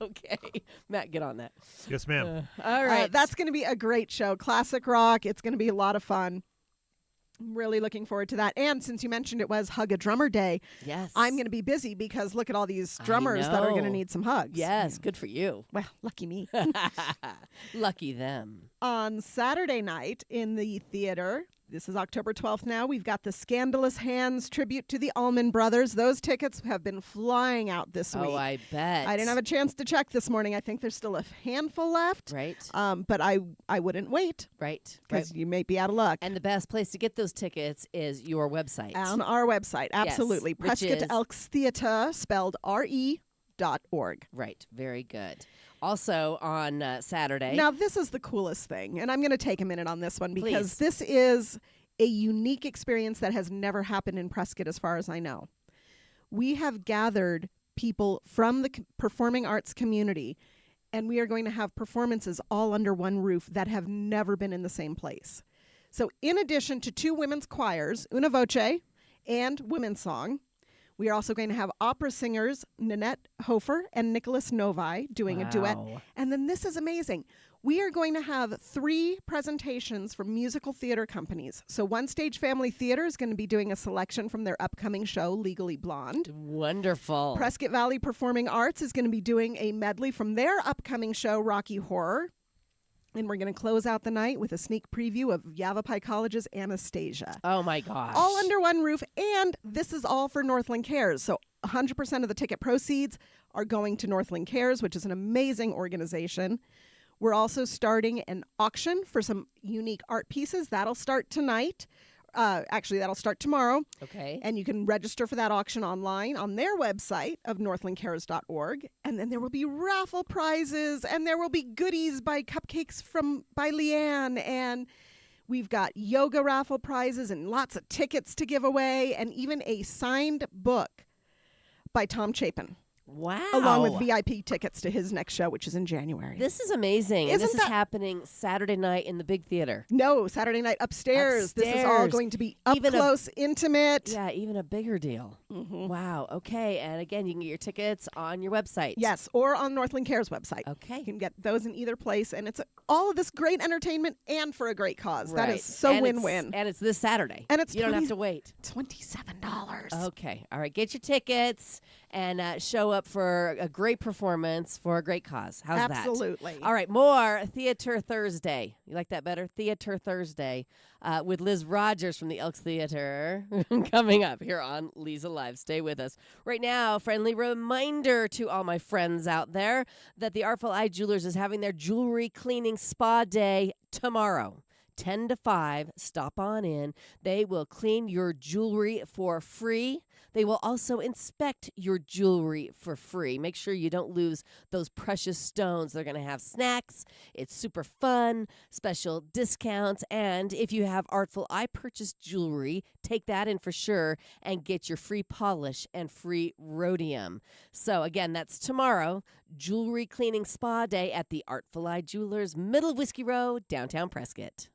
[SPEAKER 1] Okay. Matt, get on that.
[SPEAKER 3] Yes, ma'am.
[SPEAKER 1] All right.
[SPEAKER 4] That's going to be a great show. Classic rock. It's going to be a lot of fun. I'm really looking forward to that. And since you mentioned it was Hug a Drummer Day,
[SPEAKER 1] yes.
[SPEAKER 4] I'm going to be busy because look at all these
[SPEAKER 1] I
[SPEAKER 4] drummers that are going to
[SPEAKER 1] know.
[SPEAKER 4] need some hugs.
[SPEAKER 1] Yes, good for you.
[SPEAKER 4] Well, lucky me.
[SPEAKER 1] Lucky them.
[SPEAKER 4] On Saturday night in the theater, This is October 12th now. We've got the Scandalous Hands tribute to the Allman Brothers. Those tickets have been flying out this week.
[SPEAKER 1] Oh, I bet.
[SPEAKER 4] I didn't have a chance to check this morning. I think there's still a handful left.
[SPEAKER 1] Right.
[SPEAKER 4] But I wouldn't wait
[SPEAKER 1] Right.
[SPEAKER 4] because you may be out of luck.
[SPEAKER 1] And the best place to get those tickets is your website.
[SPEAKER 4] On our website, absolutely.
[SPEAKER 1] which
[SPEAKER 4] Prescott
[SPEAKER 1] is-
[SPEAKER 4] Elks Theatre, spelled RE.org.
[SPEAKER 1] Right. Very good. Also on Saturday.
[SPEAKER 4] Now, this is the coolest thing, and I'm going to take a minute on this one because
[SPEAKER 1] Please.
[SPEAKER 4] this is a unique experience that has never happened in Prescott as far as I know. We have gathered people from the performing arts community, and we are going to have performances all under one roof that have never been in the same place. So in addition to 2 women's choirs, Una Voce and Women's Song, we are also going to have opera singers Nanette Hofer and Nicholas Novi doing a duet.
[SPEAKER 1] Wow.
[SPEAKER 4] And then this is amazing. We are going to have 3 presentations from musical theater companies. So One Stage Family Theater is going to be doing a selection from their upcoming show, Legally Blonde.
[SPEAKER 1] Wonderful.
[SPEAKER 4] Prescott Valley Performing Arts is going to be doing a medley from their upcoming show, Rocky Horror. And we're going to close out the night with a sneak preview of Yavapai College's Anastasia.
[SPEAKER 1] Oh, my gosh.
[SPEAKER 4] All under one roof, and this is all for Northland Cares. So 100% of the ticket proceeds are going to Northland Cares, which is an amazing organization. We're also starting an auction for some unique art pieces. That'll start tonight. Actually, that'll start tomorrow.
[SPEAKER 1] Okay.
[SPEAKER 4] And you can register for that auction online on their website of northlandcares.org. And then there will be raffle prizes, and there will be goodies by Cupcakes by Leanne. And we've got yoga raffle prizes and lots of tickets to give away, and even a signed book by Tom Chapin,
[SPEAKER 1] Wow.
[SPEAKER 4] along with VIP tickets to his next show, which is in January.
[SPEAKER 1] This is amazing. And
[SPEAKER 4] Isn't
[SPEAKER 1] this is
[SPEAKER 4] that-
[SPEAKER 1] happening Saturday night in the big theater.
[SPEAKER 4] No, Saturday night upstairs. This is all
[SPEAKER 1] Upstairs.
[SPEAKER 4] going to be up
[SPEAKER 1] Even a-
[SPEAKER 4] close, intimate.
[SPEAKER 1] Yeah, even a bigger deal.
[SPEAKER 4] Mhm.
[SPEAKER 1] Wow. Okay. And again, you can get your tickets on your website.
[SPEAKER 4] Yes, or on Northland Cares website. You
[SPEAKER 1] Okay.
[SPEAKER 4] can get those in either place, and it's all of this great entertainment and for a great cause. That
[SPEAKER 1] Right.
[SPEAKER 4] is so
[SPEAKER 1] And
[SPEAKER 4] win-win.
[SPEAKER 1] And it's this Saturday.
[SPEAKER 4] And it's
[SPEAKER 1] you don't have
[SPEAKER 4] 20
[SPEAKER 1] to wait.
[SPEAKER 4] $27.
[SPEAKER 1] Okay. All right. Get your tickets and show up for a great performance for a great cause. How's that?
[SPEAKER 4] Absolutely.
[SPEAKER 1] All right. More Theater Thursday. You like that better? Theater Thursday with Liz Rogers from the Elks Theater coming up here on Leza Live. Stay with us. Right now, friendly reminder to all my friends out there that the Artful Eye Jewelers is having their jewelry cleaning spa day tomorrow. 10 to 5, stop on in. They will clean your jewelry for free. They will also inspect your jewelry for free. Make sure you don't lose those precious stones. They're going to have snacks. It's super fun, special discounts. And if you have Artful Eye purchased jewelry, take that in for sure and get your free polish and free rhodium. So again, that's tomorrow, jewelry cleaning spa day at the Artful Eye Jewelers, middle of Whiskey Row, downtown Prescott.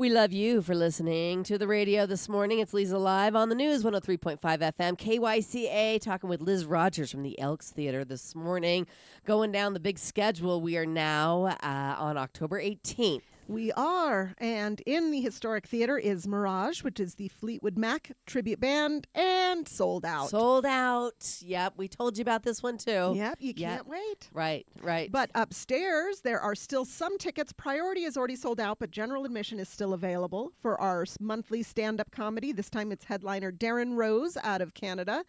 [SPEAKER 1] We love you for listening to the radio this morning. It's Leza Live on the news, 103.5 FM, KYCA, talking with Liz Rogers from the Elks Theater this morning. Going down the big schedule, we are now on October 18th.
[SPEAKER 4] We are. And in the Historic Theater is Mirage, which is the Fleetwood Mac tribute band, and sold out.
[SPEAKER 1] Sold out. Yep, we told you about this one too.
[SPEAKER 4] Yep, you can't wait.
[SPEAKER 1] Right, right.
[SPEAKER 4] But upstairs, there are still some tickets. Priority is already sold out, but general admission is still available for our monthly stand-up comedy. This time it's headliner Darren Rose out of Canada.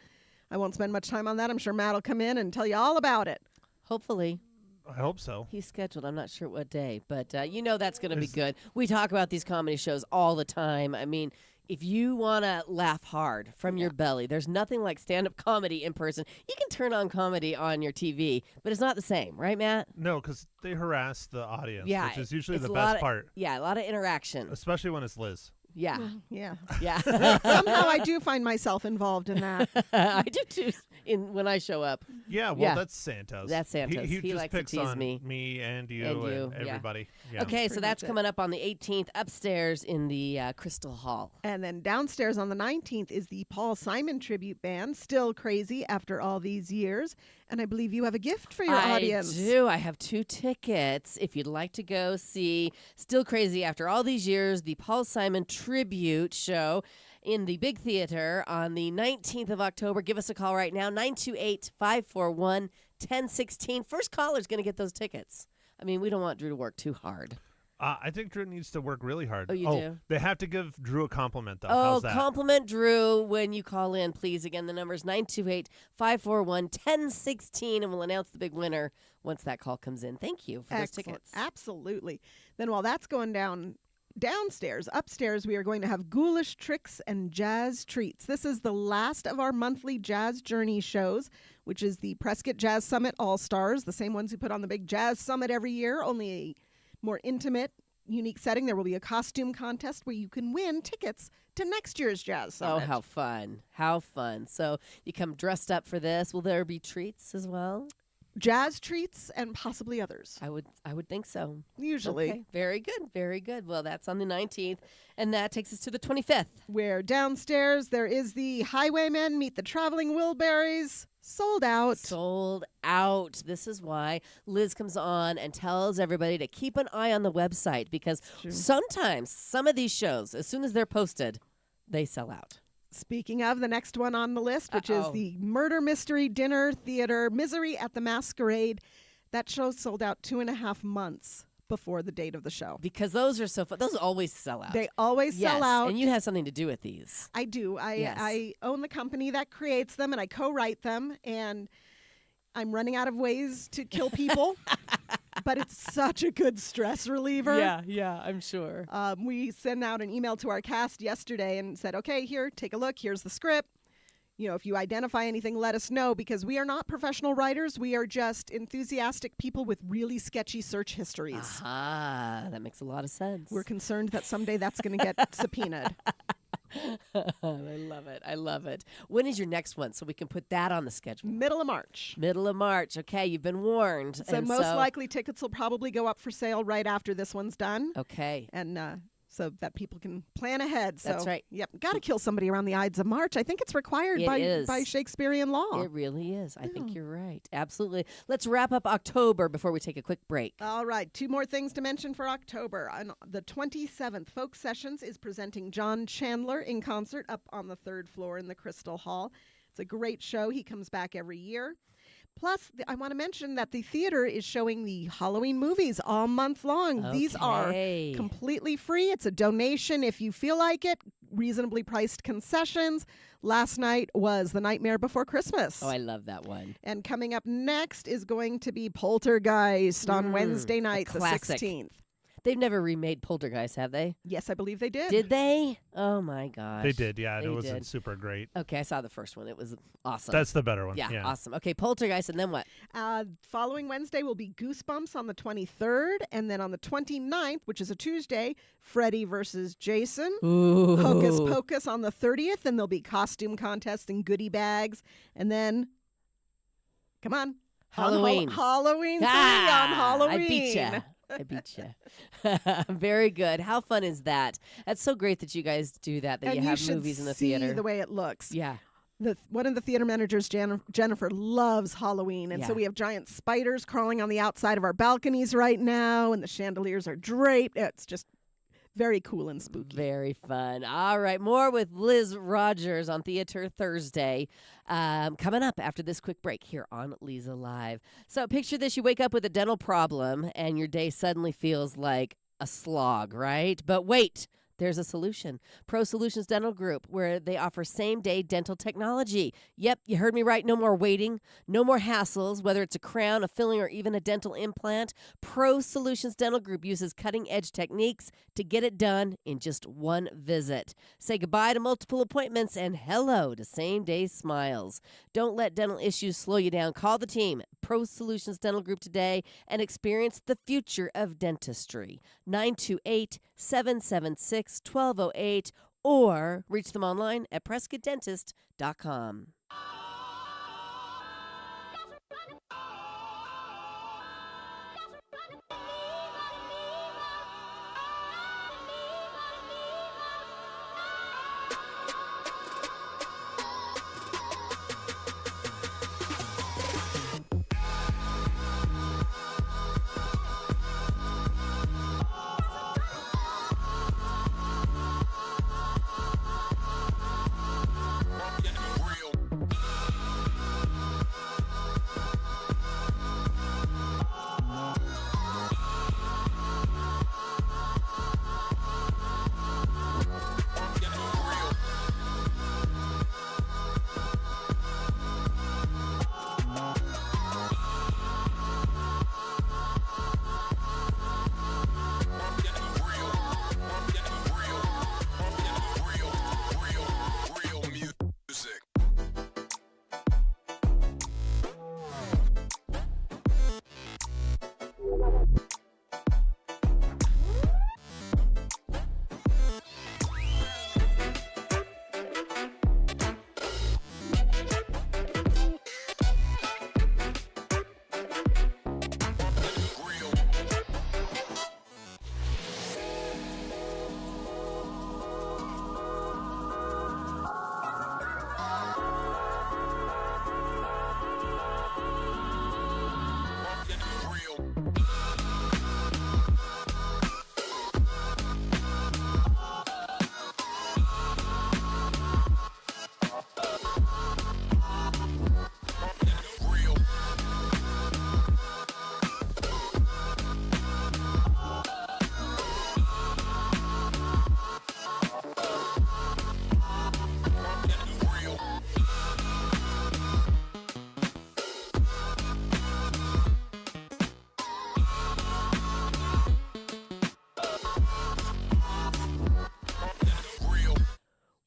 [SPEAKER 4] I won't spend much time on that. I'm sure Matt will come in and tell you all about it.
[SPEAKER 1] Hopefully.
[SPEAKER 3] I hope so.
[SPEAKER 1] He's scheduled. I'm not sure what day, but that's going to be good. We talk about these comedy shows all the time. I mean, if you want to laugh hard from your belly, there's nothing like stand-up comedy in person. You can turn on comedy on your TV, but it's not the same, right, Matt?
[SPEAKER 3] No, because they harass the audience,
[SPEAKER 1] Yeah,
[SPEAKER 3] which is usually
[SPEAKER 1] it's
[SPEAKER 3] the
[SPEAKER 1] a lot
[SPEAKER 3] best
[SPEAKER 1] of-
[SPEAKER 3] part,
[SPEAKER 1] Yeah, a lot of interaction.
[SPEAKER 3] especially when it's Liz.
[SPEAKER 1] Yeah,
[SPEAKER 4] Yeah.
[SPEAKER 1] yeah.
[SPEAKER 4] Somehow I do find myself involved in that.
[SPEAKER 1] I do too. When I show up.
[SPEAKER 3] Yeah, well,
[SPEAKER 1] Yeah.
[SPEAKER 3] that's Santos.
[SPEAKER 1] That's Santos.
[SPEAKER 3] He
[SPEAKER 1] He
[SPEAKER 3] just
[SPEAKER 1] likes to
[SPEAKER 3] picks
[SPEAKER 1] tease
[SPEAKER 3] on
[SPEAKER 1] me.
[SPEAKER 3] and you
[SPEAKER 1] And
[SPEAKER 3] and,
[SPEAKER 1] you, yeah.
[SPEAKER 3] everybody. Yeah.
[SPEAKER 1] Okay, so
[SPEAKER 4] Pretty
[SPEAKER 1] that's
[SPEAKER 4] much it.
[SPEAKER 1] coming up on the 18th upstairs in the Crystal Hall.
[SPEAKER 4] And then downstairs on the 19th is the Paul Simon tribute band, still crazy after all these years. And I believe you have a gift for your audience.
[SPEAKER 1] I do. I have 2 tickets. If you'd like to go see Still Crazy After All These Years, the Paul Simon tribute show in the Big Theater on the 19th of October. Give us a call right now, 928-541-1016. First caller's going to get those tickets. I mean, we don't want Drew to work too hard.
[SPEAKER 3] I think Drew needs to work really hard.
[SPEAKER 1] Oh, you do?
[SPEAKER 3] They have to give Drew a compliment, though.
[SPEAKER 1] Oh,
[SPEAKER 3] How's that?
[SPEAKER 1] compliment Drew when you call in, please. Again, the number is 928-541-1016, and we'll announce the big winner once that call comes in. Thank you for those
[SPEAKER 4] Excellent.
[SPEAKER 1] tickets.
[SPEAKER 4] Absolutely. Then while that's going down downstairs, upstairs we are going to have Ghoulish Tricks and Jazz Treats. This is the last of our monthly Jazz Journey shows, which is the Prescott Jazz Summit All-Stars, the same ones who put on the big Jazz Summit every year, only a more intimate, unique setting. There will be a costume contest where you can win tickets to next year's Jazz
[SPEAKER 1] Oh,
[SPEAKER 4] Summit.
[SPEAKER 1] how fun. How fun. So you come dressed up for this. Will there be treats as well?
[SPEAKER 4] Jazz treats and possibly others.
[SPEAKER 1] I would think so.
[SPEAKER 4] Usually.
[SPEAKER 1] Okay. Very good. Very good. Well, that's on the 19th, and that takes us to the 25th.
[SPEAKER 4] Where downstairs there is the Highwaymen Meet the Traveling Wilburys. Sold out.
[SPEAKER 1] Sold out. This is why Liz comes on and tells everybody to keep an eye on the website, because sometimes some of these shows, as soon as they're posted, they sell out.
[SPEAKER 4] Speaking of, the next one on the list, which is
[SPEAKER 1] Uh-oh.
[SPEAKER 4] the Murder Mystery Dinner Theater Misery at the Masquerade. That show sold out 2.5 months before the date of the show.
[SPEAKER 1] Because those are so fun. Those always sell out.
[SPEAKER 4] They always
[SPEAKER 1] yes,
[SPEAKER 4] sell out.
[SPEAKER 1] and you have something to do with these.
[SPEAKER 4] I do.
[SPEAKER 1] Yes.
[SPEAKER 4] I own the company that creates them, and I co-write them, and I'm running out of ways to kill people. But it's such a good stress reliever.
[SPEAKER 1] yeah, I'm sure.
[SPEAKER 4] We sent out an email to our cast yesterday and said, okay, here, take a look. Here's the script. You know, if you identify anything, let us know, because we are not professional writers. We are just enthusiastic people with really sketchy search histories.
[SPEAKER 1] Ah, that makes a lot of sense.
[SPEAKER 4] We're concerned that someday that's going to get subpoenaed.
[SPEAKER 1] I love it. I love it. When is your next one so we can put that on the schedule?
[SPEAKER 4] Middle of March.
[SPEAKER 1] Middle of March. Okay, you've been warned.
[SPEAKER 4] So
[SPEAKER 1] And
[SPEAKER 4] most likely tickets will probably go up for sale right after this one's done.
[SPEAKER 1] Okay.
[SPEAKER 4] And so that people can plan ahead. So,
[SPEAKER 1] That's right.
[SPEAKER 4] Yep. Got to kill somebody around the Ides of March. I think it's required
[SPEAKER 1] It is.
[SPEAKER 4] by Shakespearean law.
[SPEAKER 1] It really is. I think you're right. Absolutely. Let's wrap up October before we take a quick break.
[SPEAKER 4] All right. 2 more things to mention for October. On the 27th, Folk Sessions is presenting John Chandler in concert up on the 3rd floor in the Crystal Hall. It's a great show. He comes back every year. Plus, I want to mention that the theater is showing the Halloween movies all month long. These are
[SPEAKER 1] Okay.
[SPEAKER 4] completely free. It's a donation if you feel like it. Reasonably priced concessions. Last night was The Nightmare Before Christmas.
[SPEAKER 1] Oh, I love that one.
[SPEAKER 4] And coming up next is going to be Poltergeist on Wednesday night, the
[SPEAKER 1] classic.
[SPEAKER 4] 16th.
[SPEAKER 1] They've never remade Poltergeist, have they?
[SPEAKER 4] Yes, I believe they did.
[SPEAKER 1] Did they? Oh, my gosh.
[SPEAKER 3] They did, yeah, and
[SPEAKER 1] They
[SPEAKER 3] it wasn't
[SPEAKER 1] did.
[SPEAKER 3] super great.
[SPEAKER 1] Okay, I saw the first one. It was awesome.
[SPEAKER 3] That's the better one.
[SPEAKER 1] yeah, awesome. Okay, Poltergeist, and then what?
[SPEAKER 4] Following Wednesday will be Goosebumps on the 23rd. And then on the 29th, which is a Tuesday, Freddy versus Jason.
[SPEAKER 1] Ooh.
[SPEAKER 4] Hocus Pocus on the 30th. And there'll be costume contests and goodie bags. And then, come on.
[SPEAKER 1] Halloween.
[SPEAKER 4] Halloween 3
[SPEAKER 1] Ah,
[SPEAKER 4] on Halloween.
[SPEAKER 1] I beat ya. I beat you. Very good. How fun is that? That's so great that you guys do that. That
[SPEAKER 4] And
[SPEAKER 1] you have
[SPEAKER 4] should
[SPEAKER 1] movies in the
[SPEAKER 4] see
[SPEAKER 1] theater.
[SPEAKER 4] the way it looks.
[SPEAKER 1] Yeah.
[SPEAKER 4] One of the theater managers, Jennifer, loves Halloween. And so
[SPEAKER 1] Yeah.
[SPEAKER 4] we have giant spiders crawling on the outside of our balconies right now, and the chandeliers are draped. It's just very cool and spooky.
[SPEAKER 1] Very fun. All right. More with Liz Rogers on Theater Thursday. Coming up after this quick break here on Leza Live. So picture this. You wake up with a dental problem and your day suddenly feels like a slog, right? But wait. There's a solution. Pro Solutions Dental Group, where they offer same-day dental technology. Yep, you heard me right. No more waiting. No more hassles, whether it's a crown, a filling, or even a dental implant. Pro Solutions Dental Group uses cutting-edge techniques to get it done in just one visit. Say goodbye to multiple appointments and hello to same-day smiles. Don't let dental issues slow you down. Call the team, Pro Solutions Dental Group, today and experience the future of dentistry. 928-776-1208 or reach them online at PrescottDentist.com.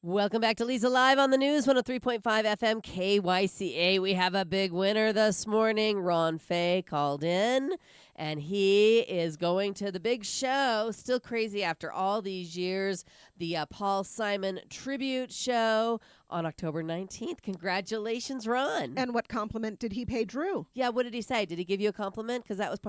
[SPEAKER 1] Welcome back to Leza Live on the News, 103.5 FM KYCA. We have a big winner this morning. Ron Fay called in, and he is going to the big show. Still crazy after all these years. The Paul Simon Tribute Show on October 19th. Congratulations, Ron.
[SPEAKER 4] And what compliment did he pay Drew?
[SPEAKER 1] Yeah, what did he say? Did he give you a compliment? Because that was...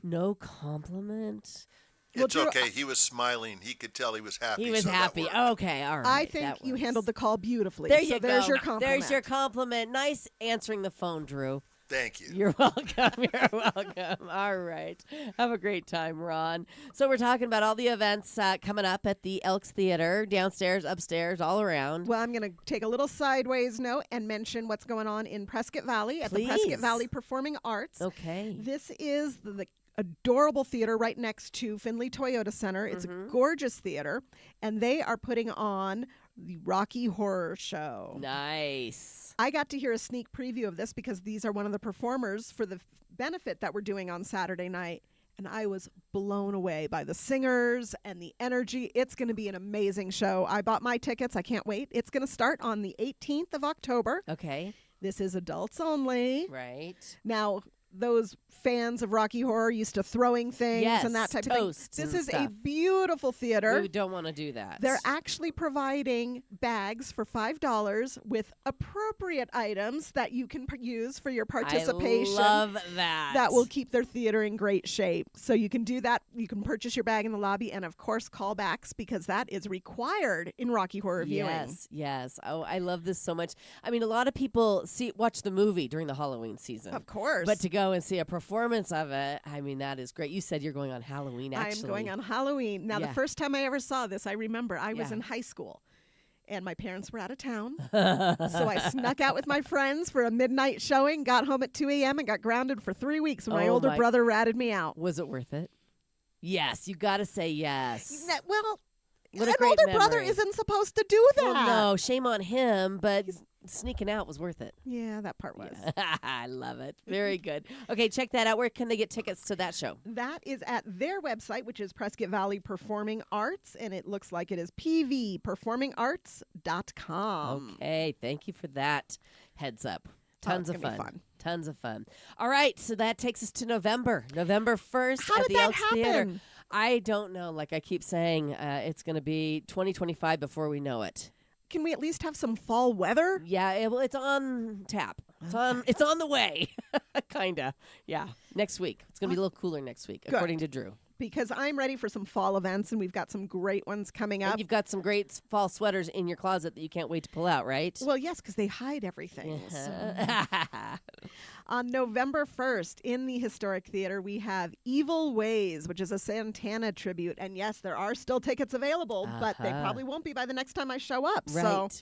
[SPEAKER 1] No compliment?
[SPEAKER 2] It's okay. He was smiling. He could tell he was happy.
[SPEAKER 1] He was
[SPEAKER 2] so that
[SPEAKER 1] happy.
[SPEAKER 2] worked.
[SPEAKER 1] Okay, all right.
[SPEAKER 4] I think
[SPEAKER 1] that
[SPEAKER 4] you
[SPEAKER 1] works.
[SPEAKER 4] handled the call beautifully.
[SPEAKER 1] There
[SPEAKER 4] so
[SPEAKER 1] you
[SPEAKER 4] there's
[SPEAKER 1] go.
[SPEAKER 4] your compliment.
[SPEAKER 1] There's your compliment. Nice answering the phone, Drew.
[SPEAKER 2] Thank you.
[SPEAKER 1] You're welcome. You're welcome. All right. Have a great time, Ron. So we're talking about all the events coming up at the Elks Theater, downstairs, upstairs, all around.
[SPEAKER 4] Well, I'm going to take a little sideways note and mention what's going on in Prescott Valley at the
[SPEAKER 1] Please.
[SPEAKER 4] Prescott Valley Performing Arts.
[SPEAKER 1] Okay.
[SPEAKER 4] This is the adorable theater right next to Findlay Toyota Center. It's a gorgeous theater, and they are putting on the Rocky Horror Show.
[SPEAKER 1] Nice.
[SPEAKER 4] I got to hear a sneak preview of this because these are one of the performers for the benefit that we're doing on Saturday night, and I was blown away by the singers and the energy. It's going to be an amazing show. I bought my tickets. I can't wait. It's going to start on the 18th of October.
[SPEAKER 1] Okay.
[SPEAKER 4] This is adults only.
[SPEAKER 1] Right.
[SPEAKER 4] Now, those fans of Rocky Horror used to throwing things
[SPEAKER 1] Yes,
[SPEAKER 4] and that type of
[SPEAKER 1] toast
[SPEAKER 4] thing. This
[SPEAKER 1] and
[SPEAKER 4] is a
[SPEAKER 1] stuff.
[SPEAKER 4] beautiful theater.
[SPEAKER 1] We don't want to do that.
[SPEAKER 4] They're actually providing bags for $5 with appropriate items that you can use for your participation.
[SPEAKER 1] I love that.
[SPEAKER 4] That will keep their theater in great shape. So you can do that. You can purchase your bag in the lobby and, of course, callbacks because that is required in Rocky Horror viewing.
[SPEAKER 1] Yes. Oh, I love this so much. I mean, a lot of people watch the movie during the Halloween season.
[SPEAKER 4] Of course.
[SPEAKER 1] But to go and see a performance of it, I mean, that is great. You said you're going on Halloween, actually.
[SPEAKER 4] I'm going on Halloween. Now, the first time I ever saw this, I remember I was in high school. And my parents were out of town. So I snuck out with my friends for a midnight showing, got home at 2 a.m. and got grounded for 3 weeks when my older brother ratted me out.
[SPEAKER 1] Was it worth it? Yes, you got to say yes.
[SPEAKER 4] Well,
[SPEAKER 1] What
[SPEAKER 4] an
[SPEAKER 1] a great
[SPEAKER 4] older brother
[SPEAKER 1] memory.
[SPEAKER 4] isn't supposed to do that.
[SPEAKER 1] Well, no, shame on him, but sneaking out was worth it.
[SPEAKER 4] Yeah, that part was.
[SPEAKER 1] I love it. Very good. Okay, check that out. Where can they get tickets to that show?
[SPEAKER 4] That is at their website, which is Prescott Valley Performing Arts, and it looks like it is pvperformingarts.com.
[SPEAKER 1] Okay, thank you for that heads up. Tons
[SPEAKER 4] it's
[SPEAKER 1] of
[SPEAKER 4] gonna be
[SPEAKER 1] fun.
[SPEAKER 4] fun.
[SPEAKER 1] Tons of fun. All right, so that takes us to November 1st
[SPEAKER 4] How
[SPEAKER 1] at
[SPEAKER 4] did
[SPEAKER 1] the
[SPEAKER 4] that
[SPEAKER 1] Elks Theater.
[SPEAKER 4] happen?
[SPEAKER 1] I don't know. Like I keep saying, it's going to be 2025 before we know it.
[SPEAKER 4] Can we at least have some fall weather?
[SPEAKER 1] Yeah, well, it's on tap. It's on the way. Kinda. Yeah. Next week. It's gonna be a little cooler next week, according to Drew.
[SPEAKER 4] Because I'm ready for some fall events, and we've got some great ones coming up.
[SPEAKER 1] And you've got some great fall sweaters in your closet that you can't wait to pull out, right?
[SPEAKER 4] Well, yes, because they hide everything. So.
[SPEAKER 1] Uh-huh.
[SPEAKER 4] On November 1st, in the Historic Theater, we have Evil Ways, which is a Santana tribute. And yes, there are still tickets available, but they probably won't be by the next time I show up.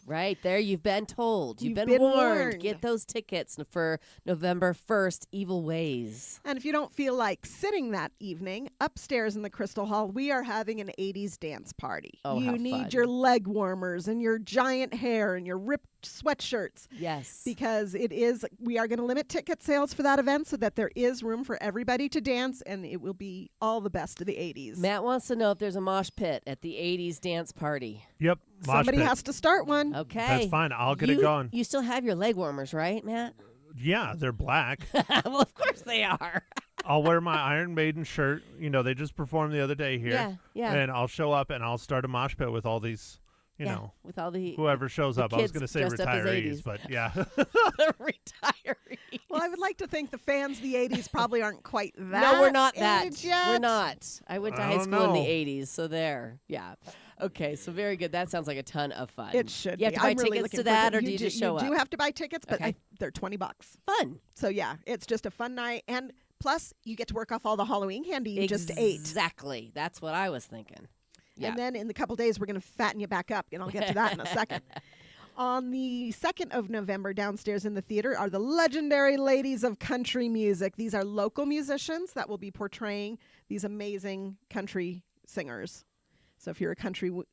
[SPEAKER 1] Right there. You've been told. You've been
[SPEAKER 4] been
[SPEAKER 1] warned.
[SPEAKER 4] warned.
[SPEAKER 1] Get those tickets for November 1st, Evil Ways.
[SPEAKER 4] And if you don't feel like sitting that evening, upstairs in the Crystal Hall, we are having an 80s dance party.
[SPEAKER 1] Oh,
[SPEAKER 4] you
[SPEAKER 1] how
[SPEAKER 4] need
[SPEAKER 1] fun.
[SPEAKER 4] your leg warmers and your giant hair and your ripped sweatshirts.
[SPEAKER 1] Yes.
[SPEAKER 4] Because we are going to limit ticket sales for that event so that there is room for everybody to dance, and it will be all the best of the 80s.
[SPEAKER 1] Matt wants to know if there's a mosh pit at the 80s dance party.
[SPEAKER 3] Yep. mosh
[SPEAKER 4] Somebody
[SPEAKER 3] pit.
[SPEAKER 4] has to start one.
[SPEAKER 1] Okay.
[SPEAKER 3] That's fine. I'll get it going.
[SPEAKER 1] You still have your leg warmers, right, Matt?
[SPEAKER 3] Yeah, they're black.
[SPEAKER 1] Well, of course they are.
[SPEAKER 3] I'll wear my Iron Maiden shirt. You know, they just performed the other day here.
[SPEAKER 1] Yeah.
[SPEAKER 3] And I'll show up and I'll start a mosh pit with all these, you know,
[SPEAKER 1] with all the
[SPEAKER 3] whoever shows up. I was
[SPEAKER 1] kids
[SPEAKER 3] going to say
[SPEAKER 1] dressed up as
[SPEAKER 3] retirees,
[SPEAKER 1] 80s.
[SPEAKER 3] but yeah.
[SPEAKER 1] retirees.
[SPEAKER 4] Well, I would like to think the fans of the 80s probably aren't quite that.
[SPEAKER 1] No, we're not that.
[SPEAKER 4] age yet.
[SPEAKER 1] We're not. I went to
[SPEAKER 3] I
[SPEAKER 1] high
[SPEAKER 3] don't
[SPEAKER 1] school in the
[SPEAKER 3] know.
[SPEAKER 1] 80s, so there. Yeah. Okay, so very good. That sounds like a ton of fun.
[SPEAKER 4] It should
[SPEAKER 1] You have
[SPEAKER 4] be.
[SPEAKER 1] to buy
[SPEAKER 4] I'm really
[SPEAKER 1] tickets
[SPEAKER 4] looking
[SPEAKER 1] to
[SPEAKER 4] forward
[SPEAKER 1] that,
[SPEAKER 4] it.
[SPEAKER 1] or do you just show up?
[SPEAKER 4] You do have to buy tickets, but
[SPEAKER 1] Okay.
[SPEAKER 4] they're $20.
[SPEAKER 1] Fun.
[SPEAKER 4] So yeah, it's just a fun night, and plus you get to work off all the Halloween candy you just ate.
[SPEAKER 1] Exactly. That's what I was thinking. Yeah.
[SPEAKER 4] And then in a couple days, we're going to fatten you back up, and I'll get to that in a second. On the 2nd of November, downstairs in the theater, are the legendary Ladies of Country Music. These are local musicians that will be portraying these amazing country singers. So if you're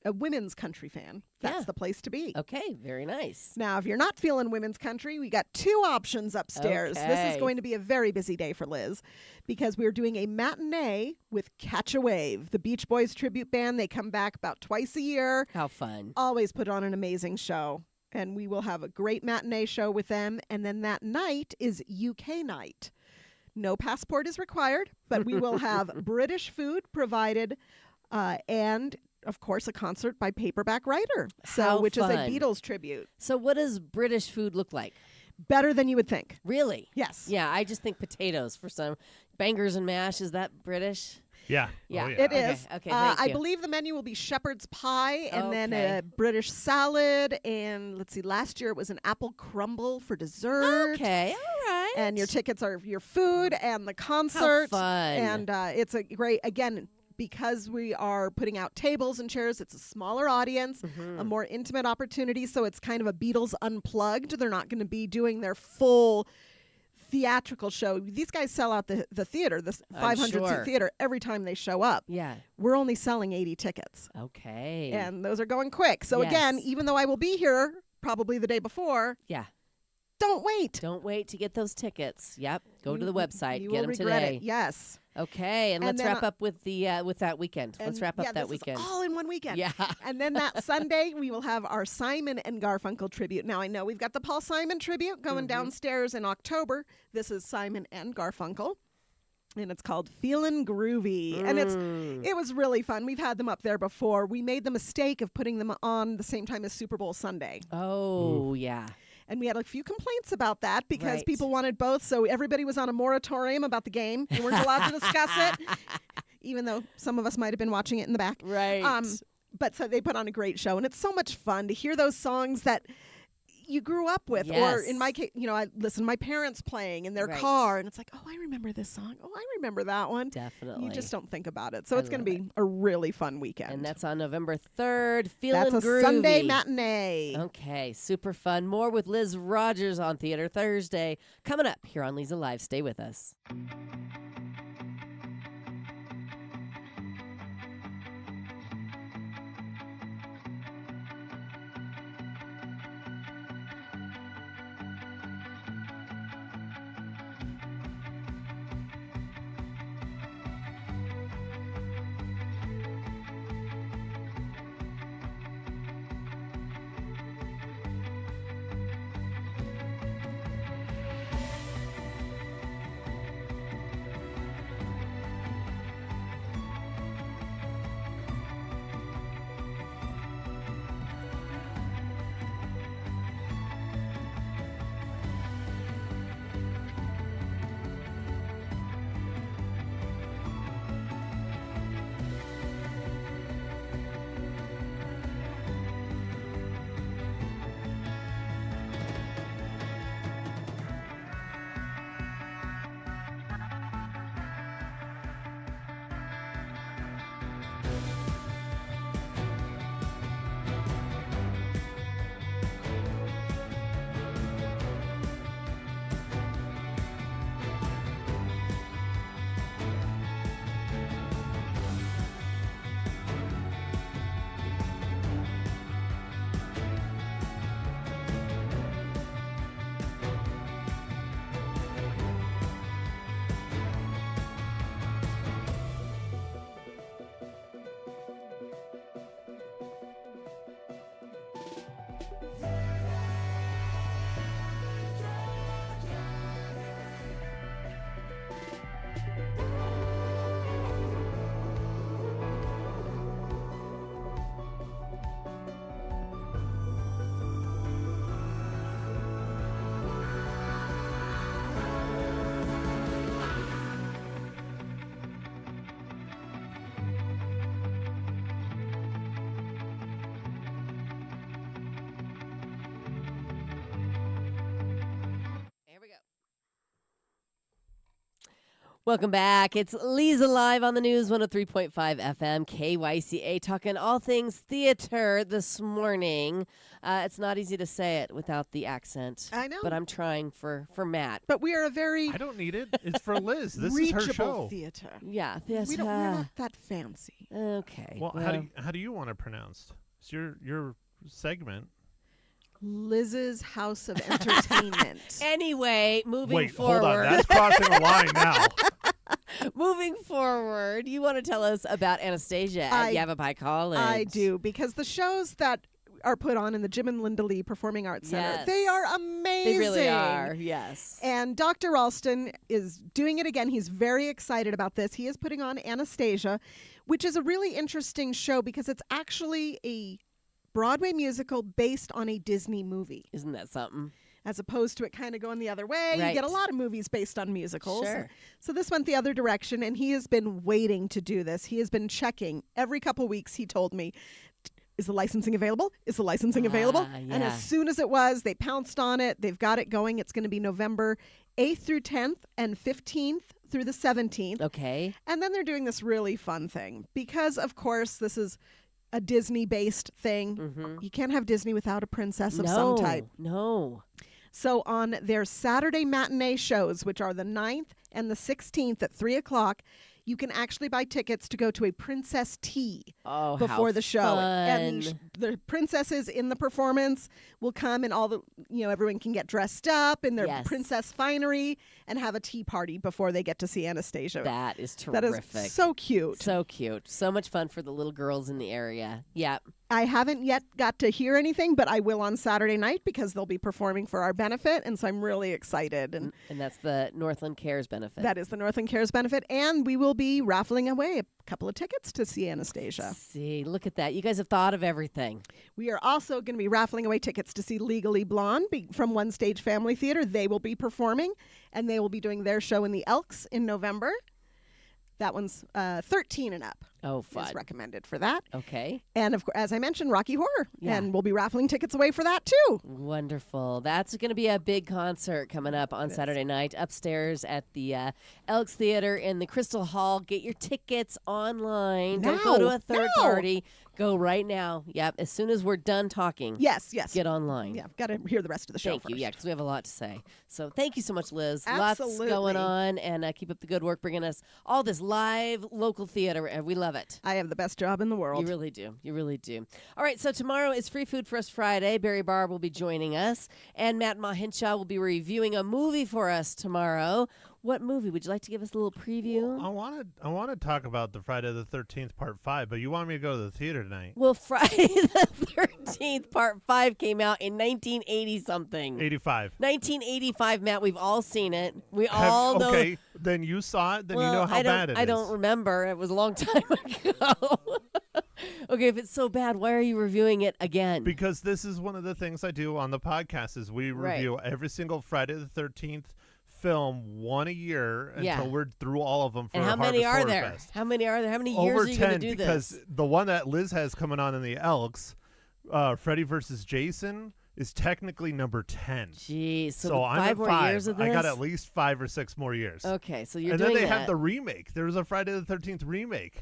[SPEAKER 4] a women's country fan, that's the place to be.
[SPEAKER 1] Okay, very nice.
[SPEAKER 4] Now, if you're not feeling women's country, we got 2 options upstairs. This
[SPEAKER 1] Okay.
[SPEAKER 4] is going to be a very busy day for Liz because we're doing a matinee with Catch a Wave, the Beach Boys tribute band. They come back about twice a year.
[SPEAKER 1] How fun.
[SPEAKER 4] Always put on an amazing show. And we will have a great matinee show with them. And then that night is UK night. No passport is required, but we will have British food provided and, of course, a concert by Paperback Writer,
[SPEAKER 1] How
[SPEAKER 4] which is a
[SPEAKER 1] fun.
[SPEAKER 4] Beatles tribute.
[SPEAKER 1] So what does British food look like?
[SPEAKER 4] Better than you would think.
[SPEAKER 1] Really?
[SPEAKER 4] Yes.
[SPEAKER 1] Yeah, I just think potatoes for some. Bangers and mash, is that British?
[SPEAKER 3] Yeah.
[SPEAKER 1] Yeah.
[SPEAKER 3] Oh, yeah.
[SPEAKER 4] It
[SPEAKER 1] Okay,
[SPEAKER 4] is.
[SPEAKER 1] okay, thank
[SPEAKER 4] I
[SPEAKER 1] you.
[SPEAKER 4] believe the menu will be shepherd's pie and then
[SPEAKER 1] Okay.
[SPEAKER 4] a British salad. And let's see, last year it was an apple crumble for dessert.
[SPEAKER 1] Okay, all right.
[SPEAKER 4] And your tickets are your food and the concert.
[SPEAKER 1] fun.
[SPEAKER 4] And it's a great, again, because we are putting out tables and chairs, it's a smaller audience,
[SPEAKER 1] Mm-hmm.
[SPEAKER 4] a more intimate opportunity. So it's kind of a Beatles unplugged. They're not going to be doing their full theatrical show. These guys sell out the theater, this
[SPEAKER 1] I'm
[SPEAKER 4] 500
[SPEAKER 1] sure.
[SPEAKER 4] seat theater, every time they show up.
[SPEAKER 1] Yeah.
[SPEAKER 4] We're only selling 80 tickets.
[SPEAKER 1] Okay.
[SPEAKER 4] And those are going quick. So again,
[SPEAKER 1] Yes.
[SPEAKER 4] even though I will be here probably the day before,
[SPEAKER 1] Yeah.
[SPEAKER 4] don't wait.
[SPEAKER 1] Don't wait to get those tickets. Yep. Go to the website.
[SPEAKER 4] You
[SPEAKER 1] Get
[SPEAKER 4] will
[SPEAKER 1] them
[SPEAKER 4] regret
[SPEAKER 1] today.
[SPEAKER 4] it. Yes.
[SPEAKER 1] Okay, and let's
[SPEAKER 4] then,
[SPEAKER 1] wrap up with that weekend. Let's wrap up that
[SPEAKER 4] this
[SPEAKER 1] weekend.
[SPEAKER 4] Is all in one weekend.
[SPEAKER 1] Yeah.
[SPEAKER 4] And then that Sunday, we will have our Simon and Garfunkel tribute. Now, I know we've got the Paul Simon tribute going downstairs in October. This is Simon and Garfunkel. And it's called Feelin' Groovy. And it was really fun. We've had them up there before. We made the mistake of putting them on the same time as Super Bowl Sunday.
[SPEAKER 1] Oh, yeah.
[SPEAKER 4] And we had a few complaints about that because
[SPEAKER 1] Right.
[SPEAKER 4] people wanted both. So everybody was on a moratorium about the game. We weren't allowed to discuss it, even though some of us might have been watching it in the back.
[SPEAKER 1] Right.
[SPEAKER 4] But so they put on a great show. And it's so much fun to hear those songs that you grew up with. Or
[SPEAKER 1] Yes.
[SPEAKER 4] in my case, I listen to my parents playing in their
[SPEAKER 1] Right.
[SPEAKER 4] car. And it's like, oh, I remember this song. Oh, I remember that one.
[SPEAKER 1] Definitely.
[SPEAKER 4] You just don't think about it. So
[SPEAKER 1] I
[SPEAKER 4] it's going to
[SPEAKER 1] love
[SPEAKER 4] be a really fun weekend.
[SPEAKER 1] And that's on November 3rd. Feelin'
[SPEAKER 4] That's a
[SPEAKER 1] Groovy.
[SPEAKER 4] Sunday matinee.
[SPEAKER 1] Okay, super fun. More with Liz Rogers on Theater Thursday. Coming up here on Leza Live. Stay with us. Here we go. Welcome back. It's Leza Live on the News 103.5 FM KYCA, talking all things theater this morning. It's not easy to say it without the accent.
[SPEAKER 4] I know.
[SPEAKER 1] But I'm trying for Matt.
[SPEAKER 4] But we are a very
[SPEAKER 3] I don't need it. It's for Liz. This is
[SPEAKER 4] reachable
[SPEAKER 3] her show.
[SPEAKER 4] theater.
[SPEAKER 1] Yeah. Yes,
[SPEAKER 4] We're not that fancy.
[SPEAKER 1] okay.
[SPEAKER 3] Well, how do you want it pronounced? It's your segment.
[SPEAKER 4] Liz's House of Entertainment.
[SPEAKER 1] Anyway, moving
[SPEAKER 3] Wait,
[SPEAKER 1] forward.
[SPEAKER 3] hold on. That's crossing a line now.
[SPEAKER 1] Moving forward, you want to tell us about Anastasia at Yavapai College.
[SPEAKER 4] I do, because the shows that are put on in the Jim and Linda Lee Performing Arts Center,
[SPEAKER 1] Yes.
[SPEAKER 4] they are amazing.
[SPEAKER 1] They really are, yes.
[SPEAKER 4] And Dr. Ralston is doing it again. He's very excited about this. He is putting on Anastasia, which is a really interesting show because it's actually a Broadway musical based on a Disney movie,
[SPEAKER 1] Isn't that something?
[SPEAKER 4] as opposed to it kind of going the other way.
[SPEAKER 1] Right.
[SPEAKER 4] You get a lot of movies based on musicals.
[SPEAKER 1] Sure.
[SPEAKER 4] So this went the other direction, and he has been waiting to do this. He has been checking every couple weeks. He told me, is the licensing available? Is the licensing available? And
[SPEAKER 1] yeah.
[SPEAKER 4] as soon as it was, they pounced on it. They've got it going. It's going to be November 8th through 10th and 15th through the 17th.
[SPEAKER 1] Okay.
[SPEAKER 4] And then they're doing this really fun thing because, of course, this is a Disney-based thing.
[SPEAKER 1] Mm-hmm.
[SPEAKER 4] You can't have Disney without a princess of some type.
[SPEAKER 1] No.
[SPEAKER 4] So on their Saturday matinee shows, which are the 9th and the 16th at 3 o'clock, you can actually buy tickets to go to a princess tea
[SPEAKER 1] Oh,
[SPEAKER 4] before
[SPEAKER 1] how
[SPEAKER 4] the show.
[SPEAKER 1] fun.
[SPEAKER 4] And the princesses in the performance will come, and all the everyone can get dressed up in their
[SPEAKER 1] Yes.
[SPEAKER 4] princess finery and have a tea party before they get to see Anastasia.
[SPEAKER 1] That is
[SPEAKER 4] That
[SPEAKER 1] terrific.
[SPEAKER 4] is so cute.
[SPEAKER 1] So cute. So much fun for the little girls in the area. Yep.
[SPEAKER 4] I haven't yet got to hear anything, but I will on Saturday night because they'll be performing for our benefit, and so I'm really excited. And
[SPEAKER 1] And that's the Northland Cares benefit.
[SPEAKER 4] that is the Northland Cares benefit, and we will be raffling away a couple of tickets to see Anastasia.
[SPEAKER 1] See, look at that. You guys have thought of everything.
[SPEAKER 4] We are also going to be raffling away tickets to see Legally Blonde from One Stage Family Theater. They will be performing, and they will be doing their show in the Elks in November. That one's 13 and up.
[SPEAKER 1] Oh, fun.
[SPEAKER 4] Is recommended for that.
[SPEAKER 1] Okay.
[SPEAKER 4] And of course, as I mentioned, Rocky Horror.
[SPEAKER 1] Yeah.
[SPEAKER 4] And we'll be raffling tickets away for that too.
[SPEAKER 1] Wonderful. That's going to be a big concert coming up on Saturday night upstairs at the Elks Theater in the Crystal Hall. Get your tickets online. Don't go to a third party. Go right now. Yep. As soon as we're done talking.
[SPEAKER 4] Yes.
[SPEAKER 1] Get online.
[SPEAKER 4] Yeah, got to hear the rest of the show
[SPEAKER 1] Thank
[SPEAKER 4] first.
[SPEAKER 1] you. Yeah, because we have a lot to say. So thank you so much, Liz.
[SPEAKER 4] Absolutely.
[SPEAKER 1] Lots going on, and keep up the good work bringing us all this live local theater. And we love it.
[SPEAKER 4] I have the best job in the world.
[SPEAKER 1] You really do. You really do. All right, so tomorrow is Free Food for Us Friday. Barry Barr will be joining us, and Matt Mahinshaw will be reviewing a movie for us tomorrow. What movie? Would you like to give us a little preview?
[SPEAKER 3] I want to talk about the Friday the 13th Part 5, but you want me to go to the theater tonight.
[SPEAKER 1] Well, Friday the 13th, Part 5 came out in 1980-something.
[SPEAKER 3] 85.
[SPEAKER 1] 1985, Matt. We've all seen it. We all know.
[SPEAKER 3] Okay, then you saw it, then you know how bad it is.
[SPEAKER 1] I don't remember. It was a long time ago. Okay, if it's so bad, why are you reviewing it again?
[SPEAKER 3] Because this is one of the things I do on the podcast is we
[SPEAKER 1] Right.
[SPEAKER 3] review every single Friday the 13th film one a year until
[SPEAKER 1] Yeah.
[SPEAKER 3] we're through all of them for
[SPEAKER 1] And how many
[SPEAKER 3] Harvest
[SPEAKER 1] are
[SPEAKER 3] Horror
[SPEAKER 1] there?
[SPEAKER 3] Fest.
[SPEAKER 1] How many are there? How many years
[SPEAKER 3] Over
[SPEAKER 1] are you
[SPEAKER 3] 10
[SPEAKER 1] going to do
[SPEAKER 3] because
[SPEAKER 1] this?
[SPEAKER 3] the one that Liz has coming on in the Elks, Freddy versus Jason, is technically number 10.
[SPEAKER 1] Jeez, so,
[SPEAKER 3] So I'm
[SPEAKER 1] five
[SPEAKER 3] at
[SPEAKER 1] more
[SPEAKER 3] 5.
[SPEAKER 1] years of this?
[SPEAKER 3] I got at least 5 or 6 more years.
[SPEAKER 1] Okay, so you're
[SPEAKER 3] And
[SPEAKER 1] doing
[SPEAKER 3] then they
[SPEAKER 1] that.
[SPEAKER 3] have the remake. There was a Friday the 13th remake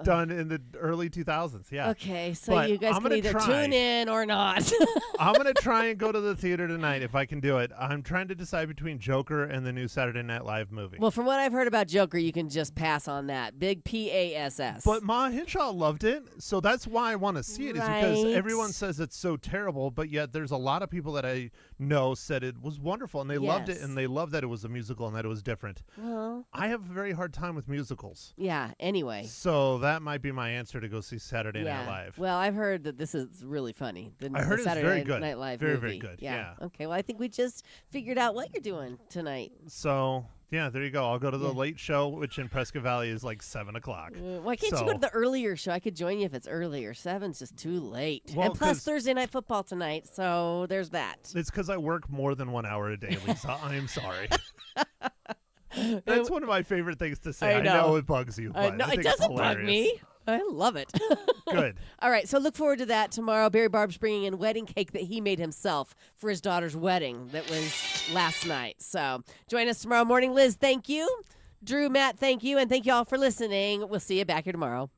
[SPEAKER 3] done in the early 2000s. Yeah.
[SPEAKER 1] Okay, so
[SPEAKER 3] But
[SPEAKER 1] you guys
[SPEAKER 3] I'm
[SPEAKER 1] can
[SPEAKER 3] gonna
[SPEAKER 1] either
[SPEAKER 3] try.
[SPEAKER 1] tune in or not.
[SPEAKER 3] I'm going to try and go to the theater tonight if I can do it. I'm trying to decide between Joker and the new Saturday Night Live movie.
[SPEAKER 1] Well, from what I've heard about Joker, you can just pass on that. Big PASS.
[SPEAKER 3] But Ma Hinshaw loved it, so that's why I want to see it. Is because
[SPEAKER 1] Right.
[SPEAKER 3] everyone says it's so terrible, but yet there's a lot of people that I know said it was wonderful, and they loved it,
[SPEAKER 1] Yes.
[SPEAKER 3] and they loved that it was a musical and that it was different.
[SPEAKER 1] Well,
[SPEAKER 3] I have a very hard time with musicals,
[SPEAKER 1] yeah, anyway.
[SPEAKER 3] so that might be my answer to go see Saturday
[SPEAKER 1] Yeah.
[SPEAKER 3] Night Live.
[SPEAKER 1] Well, I've heard that this is really funny.
[SPEAKER 3] I heard
[SPEAKER 1] the
[SPEAKER 3] it's
[SPEAKER 1] Saturday
[SPEAKER 3] very good.
[SPEAKER 1] Night Live
[SPEAKER 3] Very,
[SPEAKER 1] movie.
[SPEAKER 3] very good, yeah.
[SPEAKER 1] Okay, well, I think we just figured out what you're doing tonight.
[SPEAKER 3] So yeah, there you go. I'll go to the
[SPEAKER 1] Yeah.
[SPEAKER 3] late show, which in Prescott Valley is like 7 o'clock.
[SPEAKER 1] Why can't you go
[SPEAKER 3] So-
[SPEAKER 1] to the earlier show? I could join you if it's earlier. 7's just too late.
[SPEAKER 3] Well,
[SPEAKER 1] and plus
[SPEAKER 3] 'cause-
[SPEAKER 1] Thursday night football tonight, so there's that.
[SPEAKER 3] It's because I work more than 1 hour a day, Lisa. I am sorry. That's one of my favorite things to say.
[SPEAKER 1] I
[SPEAKER 3] I know,
[SPEAKER 1] know.
[SPEAKER 3] it bugs you, but
[SPEAKER 1] No,
[SPEAKER 3] I
[SPEAKER 1] it
[SPEAKER 3] think it's
[SPEAKER 1] doesn't bug
[SPEAKER 3] hilarious.
[SPEAKER 1] me. I love it.
[SPEAKER 3] Good.
[SPEAKER 1] All right, so look forward to that tomorrow. Barry Barb's bringing in wedding cake that he made himself for his daughter's wedding that was last night. So join us tomorrow morning. Liz, thank you. Drew, Matt, thank you. And thank you all for listening. We'll see you back here tomorrow.